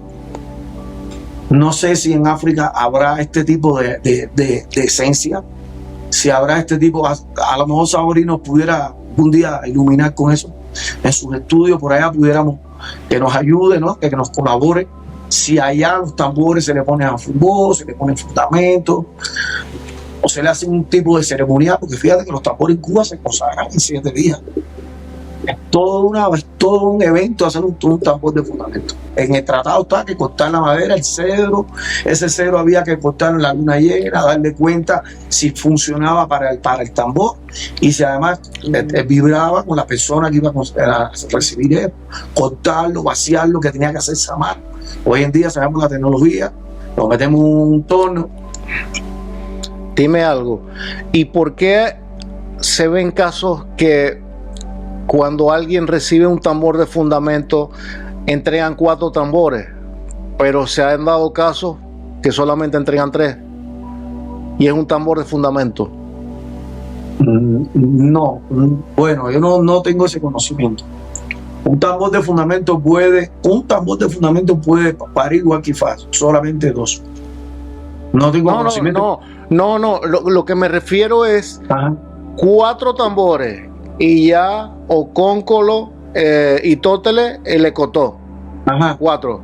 No sé si en África habrá este tipo de esencia, si habrá este tipo, a lo mejor Saori nos pudiera un día iluminar con eso, en sus estudios por allá pudiéramos que nos ayude, ¿no? Que nos colabore. Si allá los tambores se le ponen a fútbol, se le ponen fundamentos, o se le hace un tipo de ceremonia, porque fíjate que los tambores en Cuba se consagran en 7 días. Es todo un evento hacer un tambor de fundamento. En el tratado está que cortar la madera, el cedro, ese cedro había que cortarlo en la luna llena, darle cuenta si funcionaba para el tambor y si además vibraba con la persona que iba a recibir eso, cortarlo, vaciarlo, que tenía que hacerse a mano. Hoy en día sabemos la tecnología, lo metemos en un torno. Dime algo, ¿y por qué se ven casos que cuando alguien recibe un tambor de fundamento entregan 4 tambores, pero se han dado casos que solamente entregan 3 y es un tambor de fundamento? No, bueno, yo no tengo ese conocimiento. Un tambor de fundamento puede parir igual que Ifá, solamente 2. No tengo conocimiento. No, lo que me refiero es 4 tambores y ya Ocóncolo y Tótele le cotó. 4.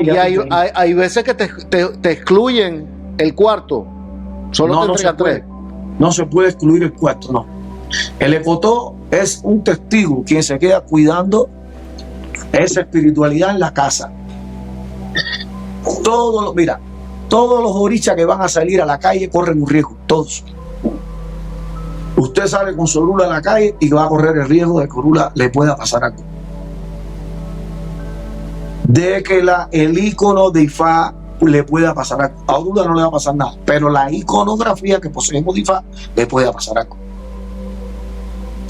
Y hay veces que te excluyen el cuarto. Solo te entrega 3. No se puede excluir el cuarto, no. El ecotó es un testigo quien se queda cuidando esa espiritualidad en la casa. Todos los orichas que van a salir a la calle corren un riesgo, todos. Usted sale con su orula a la calle y va a correr el riesgo de que orula le pueda pasar algo. De que el ícono de Ifá le pueda pasar algo. A orula no le va a pasar nada, pero la iconografía que poseemos de Ifá le puede pasar algo.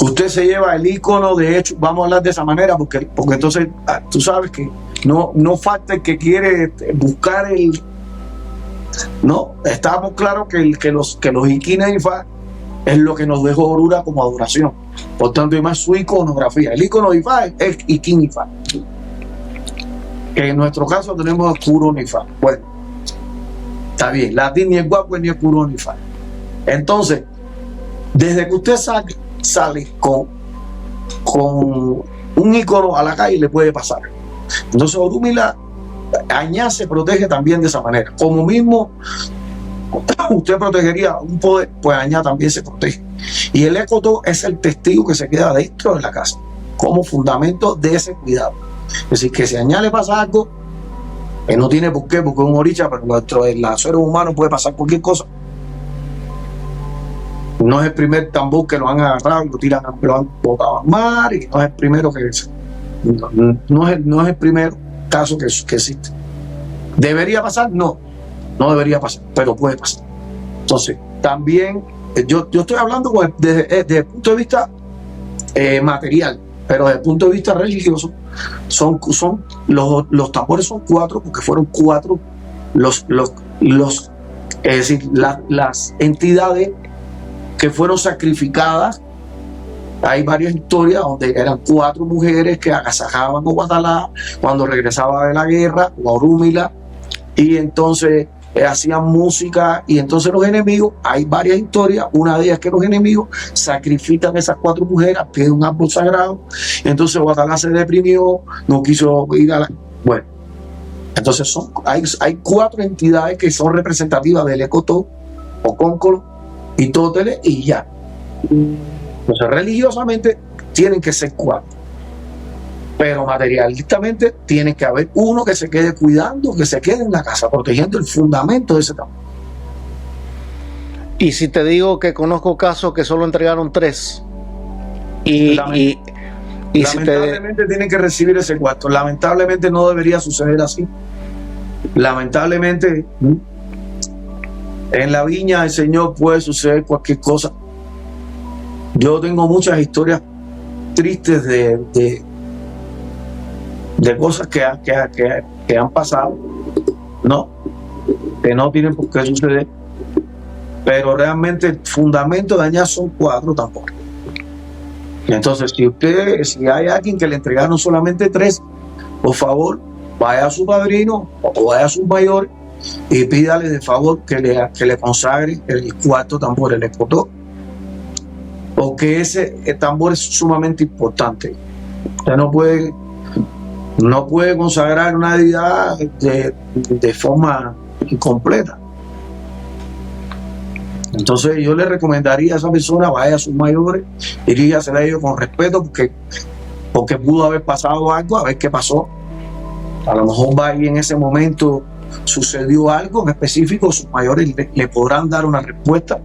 Usted se lleva el ícono, de hecho, vamos a hablar de esa manera, porque entonces tú sabes que no falta el que quiere buscar el... No, estamos claros que los iquines de Ifá es lo que nos dejó Orura como adoración. Por tanto, hay más su iconografía. El icono de Ifá es Iquín Ifá. Que en nuestro caso tenemos Curón Ifá. Bueno, está bien. Latín ni el guapo ni el Curón Ifá. Entonces, desde que usted sale con un icono a la calle, le puede pasar. Entonces, Orúmila Añá se protege también de esa manera. Como mismo usted protegería un poder, pues Añá también se protege. Y el ecotó es el testigo que se queda dentro de la casa como fundamento de ese cuidado. Es decir, que si a Añá le pasa algo, no tiene por qué, porque es un oricha, pero dentro del ser humano puede pasar cualquier cosa. No es el primer tambor que lo han agarrado y lo han botado al mar, y no es el primero que no es el primer caso que existe. ¿Debería pasar? No debería pasar, pero puede pasar. Entonces, también yo estoy hablando desde el punto de vista material, pero desde el punto de vista religioso son los tambores son 4, porque fueron 4 es decir, las entidades que fueron sacrificadas. Hay varias historias donde eran 4 mujeres que agasajaban a Guatalá cuando regresaba de la guerra, o a Orúmila, y entonces hacían música, y entonces los enemigos, hay varias historias, una de ellas es que los enemigos sacrifican a esas 4 mujeres, piden un árbol sagrado, entonces Guatalá se deprimió, no quiso ir a la... Bueno, entonces hay 4 entidades que son representativas del ecotó, Ocóncolo y Tótele, y ya. Entonces, religiosamente tienen que ser 4, pero materialistamente tiene que haber uno que se quede cuidando, que se quede en la casa, protegiendo el fundamento de ese tambor. Y si te digo que conozco casos que solo entregaron 3. Lamentablemente tienen que recibir ese cuarto. Lamentablemente no debería suceder así. Lamentablemente en la viña del Señor puede suceder cualquier cosa. Yo tengo muchas historias tristes de cosas que han pasado, ¿no? Que no tienen por qué suceder. Pero realmente el fundamento de dañar son 4 tambores. Entonces, si hay alguien que le entregaron solamente 3, por favor, vaya a su padrino o vaya a sus mayores y pídale de favor que le consagre el 4 tambor, el escotón, porque el tambor es sumamente importante. Usted no puede consagrar una deidad de forma incompleta. Entonces yo le recomendaría a esa persona, vaya a sus mayores, diríjase a ellos con respeto, porque pudo haber pasado algo, a ver qué pasó. A lo mejor va y en ese momento sucedió algo en específico, sus mayores le podrán dar una respuesta.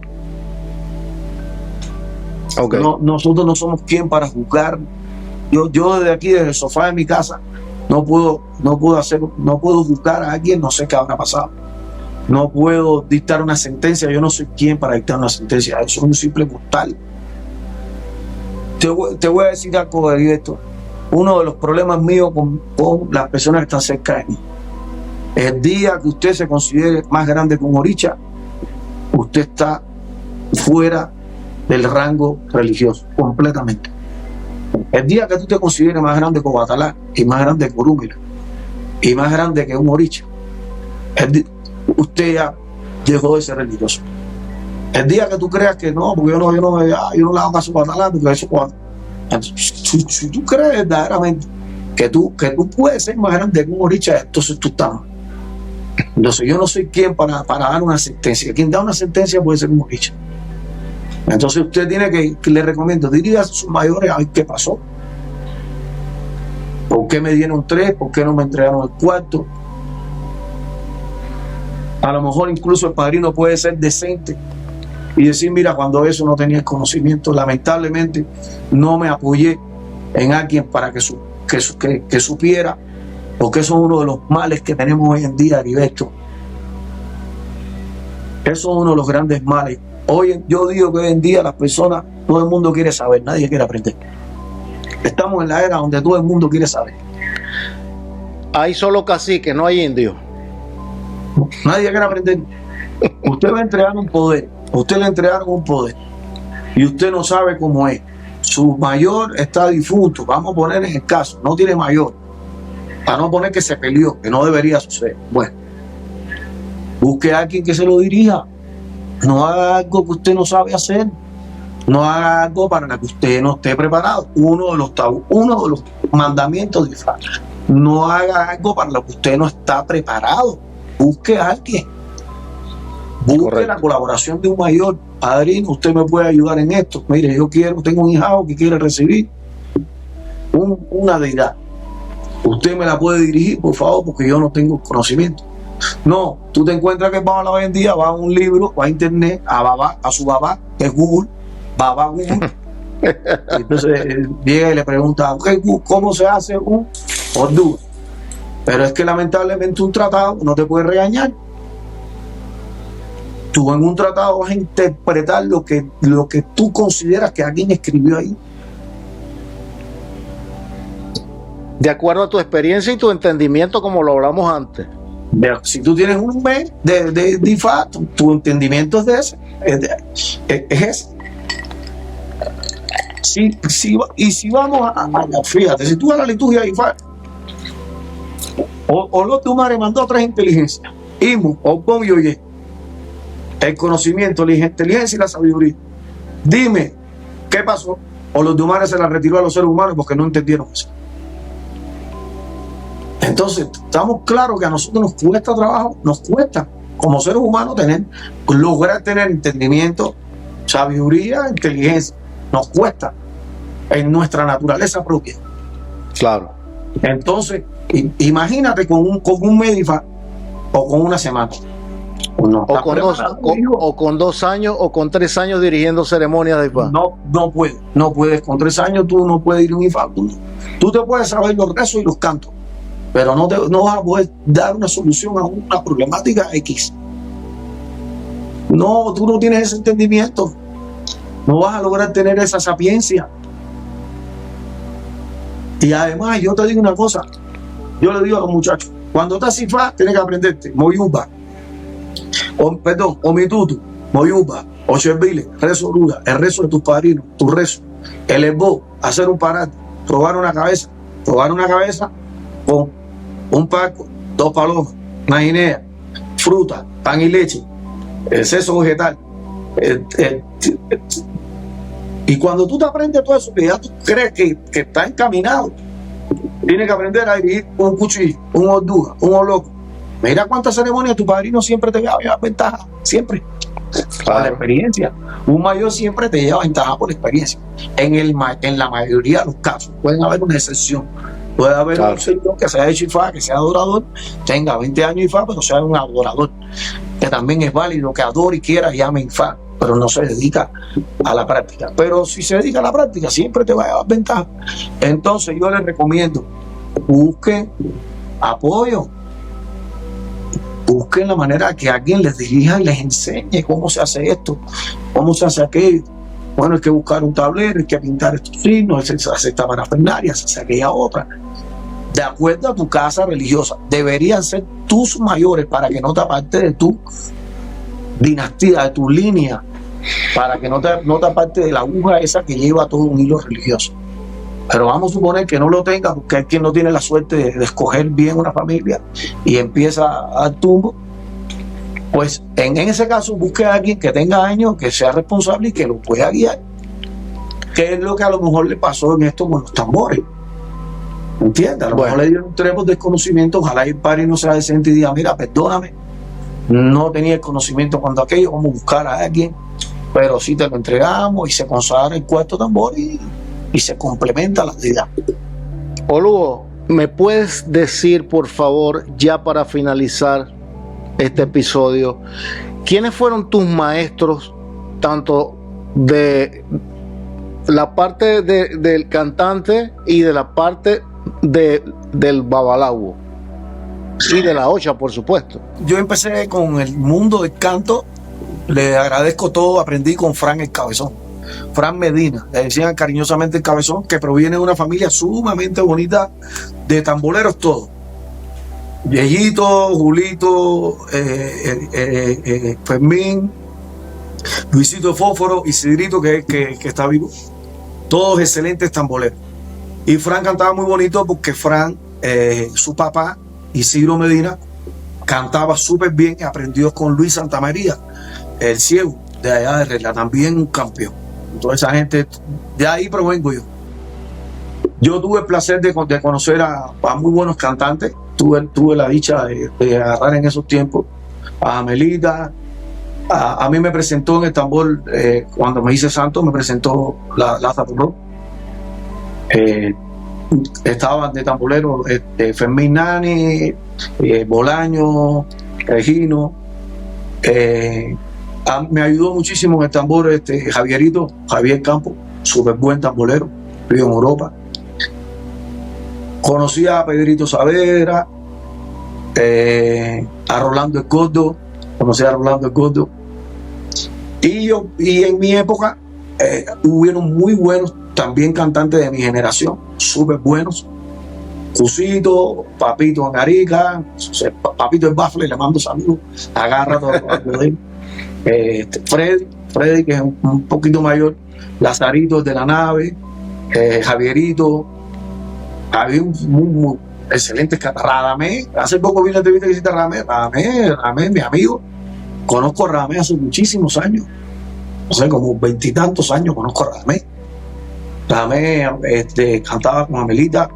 Okay. Nosotros no somos quien para juzgar. Yo desde aquí, desde el sofá de mi casa, no puedo juzgar a alguien, no sé qué habrá pasado. No puedo dictar una sentencia, yo no soy quien para dictar una sentencia, eso es un simple mortal. Te voy a decir algo de esto. Uno de los problemas míos con las personas que están cerca de mí, el día que usted se considere más grande que un oricha, usted está fuera del rango religioso, completamente. El día que tú te consideres más grande que Obatalá, y más grande que Orúmila, y más grande que un oricha, usted ya dejó de ser religioso. El día que tú creas que no, porque yo no le hago caso a Obatalá, porque eso si tú crees verdaderamente que tú puedes ser más grande que un oricha, entonces tú estás mal. Entonces yo no soy quien para dar una sentencia. Quien da una sentencia puede ser un oricha. Entonces usted tiene que le recomiendo, diría a sus mayores a ver qué pasó. ¿Por qué me dieron 3? ¿Por qué no me entregaron el 4? A lo mejor incluso el padrino puede ser decente y decir, mira, cuando eso no tenía el conocimiento, lamentablemente no me apoyé en alguien para que supiera, porque eso es uno de los males que tenemos hoy en día, Heriberto. Eso es uno de los grandes males. Yo digo que hoy en día las personas, todo el mundo quiere saber, nadie quiere aprender. Estamos en la era donde todo el mundo quiere saber. Hay solo cacique, no hay indio. Nadie quiere aprender. Usted va a entregar un poder, usted le entregaron un poder y usted no sabe cómo es. Su mayor está difunto, vamos a poner en el caso, no tiene mayor, para no poner que se peleó, que no debería suceder. Bueno, busque a alguien que se lo dirija. No haga algo que usted no sabe hacer. No haga algo para que usted no esté preparado. Uno de los mandamientos de Islam. No haga algo para lo que usted no está preparado. Busque a alguien. Busque Correcto. La colaboración de un mayor. Padrino, usted me puede ayudar en esto. Mire, tengo un hijado que quiere recibir una deidad. Usted me la puede dirigir, por favor, porque yo no tengo conocimiento. No, tú te encuentras que Baba hoy en día va a un libro, va a internet, a su babá, que es Google, Baba Google. Entonces llega y le pregunta, okay, ¿cómo se hace un ordú? Pero es que lamentablemente un tratado no te puede regañar. Tú en un tratado vas a interpretar lo que tú consideras que alguien escribió ahí. De acuerdo a tu experiencia y tu entendimiento, como lo hablamos antes. Si tú tienes un mes de IFA, tu entendimiento es de ese. Es ese. Si vamos fíjate, si tú vas a la liturgia de IFA, o lo tu madre mandó 3 inteligencias, Imu, Opón y Oye, el conocimiento, la inteligencia y la sabiduría. Dime, ¿qué pasó? O los de humanos se la retiró a los seres humanos porque no entendieron eso. Entonces, estamos claros que a nosotros nos cuesta trabajo, nos cuesta como seres humanos lograr tener entendimiento, sabiduría, inteligencia. Nos cuesta en nuestra naturaleza propia. Claro. Entonces, imagínate con un Medifa o con una semana. No O con, o con 2 años o con 3 años dirigiendo ceremonias de IFA. No puedes. Con 3 años tú no puedes ir a un IFA. Tú te puedes saber los rezos y los cantos, pero no vas a poder dar una solución a una problemática X. No, tú no tienes ese entendimiento. No vas a lograr tener esa sapiencia. Y además, yo te digo una cosa. Yo le digo a los muchachos, cuando estás IFA, tienes que aprenderte Moyumba, o Mitutu, Moyumba, o Chevile, rezo Ruda, el rezo de tus padrinos, tu rezo, el esbo, hacer un parate, probar una cabeza con un paco, 2 palomas, una guinea, fruta, pan y leche, el seso vegetal. Y cuando tú te aprendes todo eso, que ya tú crees que está encaminado, tienes que aprender a dirigir un cuchillo, un orduga, un oloco. Mira cuántas ceremonias tu padrino siempre te lleva ventaja, siempre. Por la experiencia. Un mayor siempre te lleva ventaja por la experiencia. En la mayoría de los casos, pueden haber una excepción. Puede haber un señor que sea hecho IFA, que sea adorador, tenga 20 años IFA, pero sea un adorador, que también es válido que adore y quiera llame IFA, pero no se dedica a la práctica. Pero si se dedica a la práctica, siempre te va a llevar ventaja. Entonces yo les recomiendo, busquen apoyo, busquen la manera que alguien les dirija y les enseñe cómo se hace esto, cómo se hace aquello. Bueno, hay que buscar un tablero, hay que pintar estos signos, se hace esta parafernalia, se hace aquella otra. De acuerdo a tu casa religiosa, deberían ser tus mayores para que no te aparte de tu dinastía, de tu línea, para que no te aparte de la aguja esa que lleva todo un hilo religioso. Pero vamos a suponer que no lo tenga, porque hay quien no tiene la suerte de escoger bien una familia y empieza al tumbo. Pues en ese caso busque a alguien que tenga años, que sea responsable y que lo pueda guiar. Que es lo que a lo mejor le pasó en esto con los tambores. ¿Entiendes? A lo mejor le dieron tremos desconocimiento. Ojalá el padre no sea decente y diga, mira, perdóname, no tenía el conocimiento cuando aquello, vamos a buscar a alguien, pero sí te lo entregamos y se consagra el cuarto tambor y se complementa la actividad. Oluo, ¿me puedes decir, por favor, ya para finalizar este episodio, quiénes fueron tus maestros, tanto de la parte del cantante y de la parte del babalawo y de la ocha, por supuesto? Yo empecé con el mundo del canto, le agradezco todo, aprendí con Fran el Cabezón, Fran Medina, le decían cariñosamente el Cabezón, que proviene de una familia sumamente bonita de tamboleros todos. Viejito, Julito, Fermín, Luisito Fósforo y Cidrito, que está vivo. Todos excelentes tamboleros. Y Fran cantaba muy bonito porque Fran, su papá, Isidro Medina, cantaba súper bien y aprendió con Luis Santamaría, el ciego de allá de Regla, también un campeón. Entonces esa gente, de ahí provengo yo. Yo tuve el placer de conocer a muy buenos cantantes. Tuve la dicha de agarrar en esos tiempos a Amelita. A mí me presentó en el tambor, cuando me hice santo, me presentó la Zapurró. Estaban de tambolero Fermín Nani, Bolaño, Regino. Me ayudó muchísimo en el tambor Javier Campo, súper buen tambolero, vive en Europa. Conocí a Pedrito Saavedra, a Rolando el Gordo, y en mi época hubieron muy buenos también cantantes de mi generación, súper buenos. Cusito, Papito en Arica, Papito en Bafle, le mando saludos, agarra todo el Freddy, que es un poquito mayor, Lazarito de la Nave, Javierito. Había muy excelentes Radamé. Hace poco vine a te viste que hiciste Radamé, mi amigo. Conozco a Radamé hace muchísimos años, no sé, como 20 y tantos años conozco a Radamé. Radamé cantaba con Amelita,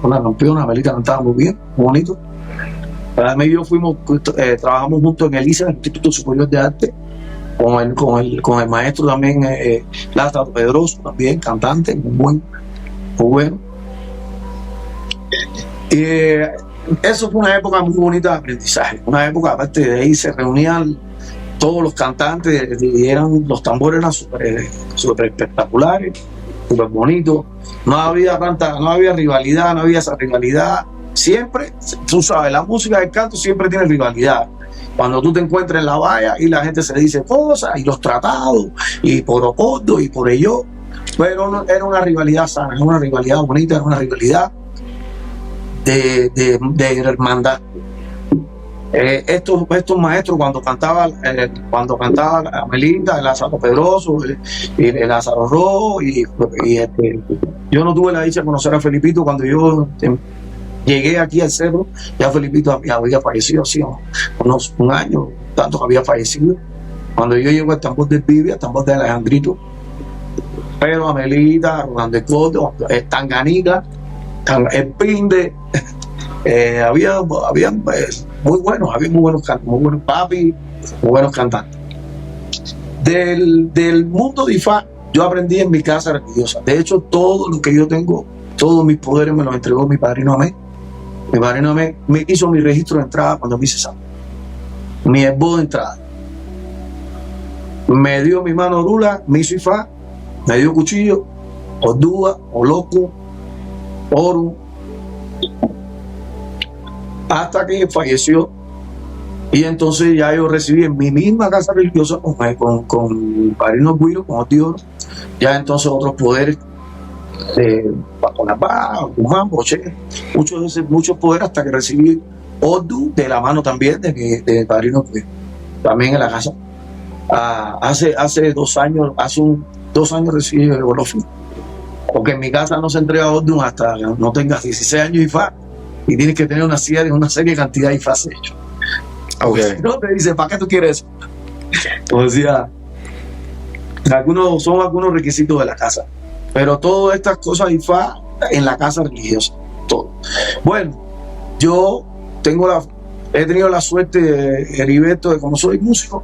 una campeona. Amelita cantaba muy bien, muy bonito. Radamé y yo trabajamos juntos en el ISA, el Instituto Superior de Arte, con el maestro también, Lázaro Pedroso, también cantante, muy bueno. eso fue una época muy bonita de aprendizaje, una época, aparte de ahí se reunían todos los cantantes, los tambores eran súper espectaculares, súper bonitos, no había rivalidad, no había esa rivalidad. Siempre, tú sabes, la música del canto siempre tiene rivalidad. Cuando tú te encuentras en la valla y la gente se dice cosas, y los tratados, y por Oporto, y por ello, pero no, era una rivalidad sana, era una rivalidad bonita, era una rivalidad de hermandad. Estos maestros cuando cantaba Amelita, el Lázaro Pedroso, el Lázaro Rojo, yo no tuve la dicha de conocer a Felipito cuando yo llegué aquí al cerro, ya Felipito había fallecido, así unos un año, tanto que había fallecido. Cuando yo llego al tambor del Biblia, al tambor de Alejandrito, pero Amelita, Rolando Escoto, Tanganica, el Pinde, había muy buenos cantantes, muy buenos papi, muy buenos cantantes. Del mundo de Ifá, yo aprendí en mi casa religiosa. De hecho, todo lo que yo tengo, todos mis poderes me los entregó mi padrino Amé. Mi padrino Amé me hizo mi registro de entrada cuando me hice santo, mi esbozo de entrada. Me dio mi mano rula, me hizo Ifá, me dio cuchillo, Ordúa, Oloco, Oro, hasta que falleció. Y entonces ya yo recibí en mi misma casa religiosa con mi padrino Guiro, con Otioro, ya entonces otros poderes de Paconapá, Guzmán, Boche, muchos poderes, hasta que recibí Ordu de la mano también de mi padrino Guiro, también en la casa. Hace 2 años, 2 años recibí el Bolofín, porque en mi casa no se entrega Ordu hasta no tengas 16 años y Ifá, y tienes que tener una serie de cantidad de Ifá hechos. Okay. No te dice, ¿para qué tú quieres eso? Entonces decía, son algunos requisitos de la casa, pero todas estas cosas Ifá en la casa religiosa, todo. Bueno, yo he tenido la suerte, Heriberto, de como soy músico,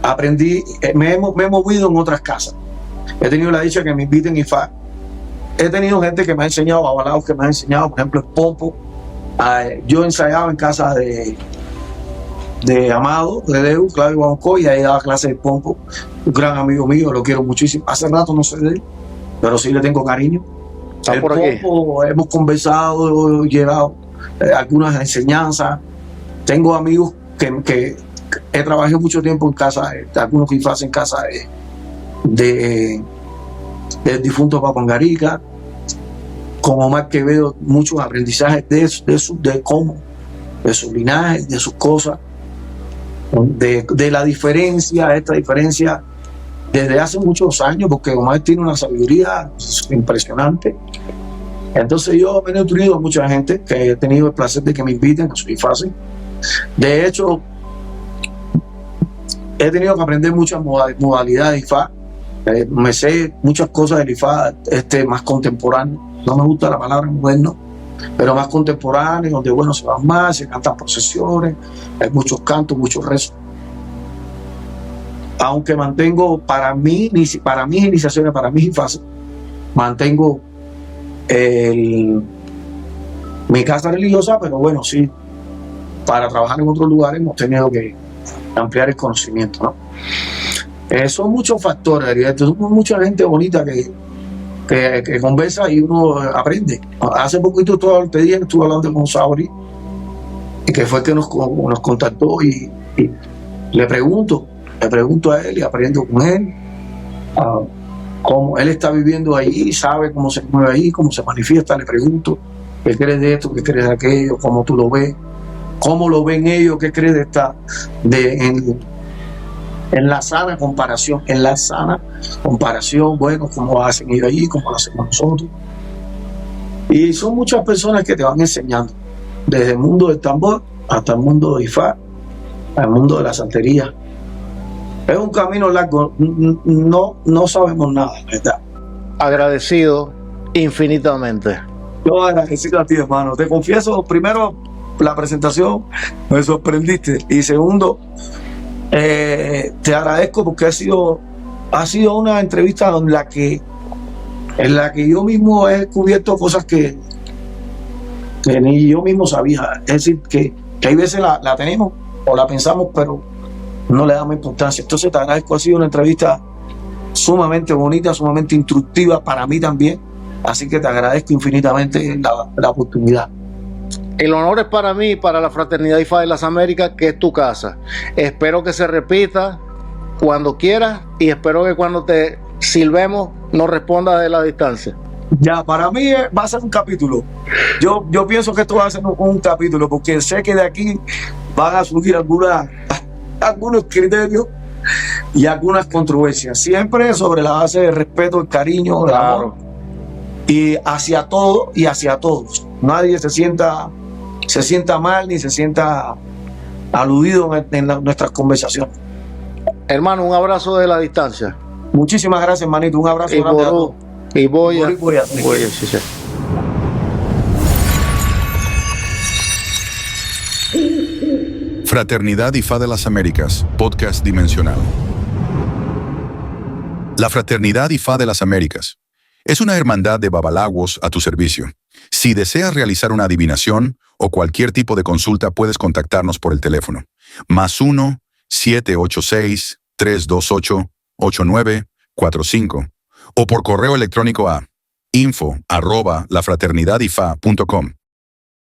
aprendí, me he movido en otras casas. He tenido la dicha que me inviten Ifá. He tenido gente que me ha enseñado, avalados que me han enseñado, por ejemplo, el pompo. Yo ensayaba en casa de Amado, de Deu, Claudio Guanco, y ahí daba clases de pompo. Un gran amigo mío, lo quiero muchísimo. Hace rato no sé de él, pero sí le tengo cariño. El pompo, hemos conversado, he llevado algunas enseñanzas. Tengo amigos que he trabajado mucho tiempo en casa, algunos que hacen en casa del difunto Papa Angarica, con Omar Quevedo, muchos aprendizajes de su linaje, de sus cosas, de la diferencia, esta diferencia desde hace muchos años, porque Omar tiene una sabiduría impresionante. Entonces yo me he nutrido a mucha gente que he tenido el placer de que me inviten, que soy fácil. De hecho, he tenido que aprender muchas modalidades de Ifá. Me sé muchas cosas del Ifá más contemporáneo. No me gusta la palabra moderno, pero más contemporáneo, donde bueno, se van más, se cantan procesiones, hay muchos cantos, muchos rezos. Aunque mantengo para mis iniciaciones, para mis Ifás, mantengo mi casa religiosa, pero bueno, sí, para trabajar en otros lugares hemos tenido que ampliar el conocimiento, ¿no? Son muchos factores, somos mucha gente bonita que conversa y uno aprende. Hace poquito te dije que estuve hablando con Sauri, que fue el que nos contactó, y le pregunto a él y aprendo con él cómo él está viviendo ahí, sabe cómo se mueve ahí, cómo se manifiesta. Le pregunto, ¿qué crees de esto? ¿Qué crees de aquello? ¿Cómo tú lo ves? ¿Cómo lo ven ellos? ¿Qué crees en la sana comparación? En la sana comparación, bueno, cómo hacen ellos allí, cómo lo hacemos nosotros. Y son muchas personas que te van enseñando, desde el mundo del tambor hasta el mundo de Ifá, al mundo de la santería. Es un camino largo, no sabemos nada, ¿verdad? Agradecido infinitamente. Yo agradecido a ti, hermano. Te confieso, primero, la presentación me sorprendiste, y segundo, te agradezco porque ha sido una entrevista en la que yo mismo he descubierto cosas que que ni yo mismo sabía. Es decir, que hay veces la tenemos o la pensamos, pero no le damos importancia. Entonces te agradezco, ha sido una entrevista sumamente bonita, sumamente instructiva para mí también, así que te agradezco infinitamente la oportunidad. El honor es para mí y para la Fraternidad IFA de las Américas, que es tu casa. Espero que se repita cuando quieras y espero que cuando te silbemos nos respondas de la distancia. Ya, para mí va a ser un capítulo. Yo pienso que esto va a ser un capítulo, porque sé que de aquí van a surgir algunos criterios y algunas controversias, siempre sobre la base de respeto, el cariño, el amor, y hacia todo y hacia todos. Nadie se sienta mal ni se sienta aludido en nuestras conversaciones. Hermano, un abrazo de la distancia. Muchísimas gracias, hermanito. Un abrazo grande a todos. Y voy a... Sí, sí. Fraternidad IFA de las Américas, podcast dimensional. La Fraternidad IFA de las Américas es una hermandad de babalawos a tu servicio. Si deseas realizar una adivinación o cualquier tipo de consulta, puedes contactarnos por el teléfono +1 786 328 8945 o por correo electrónico a info@lafraternidadifa.com.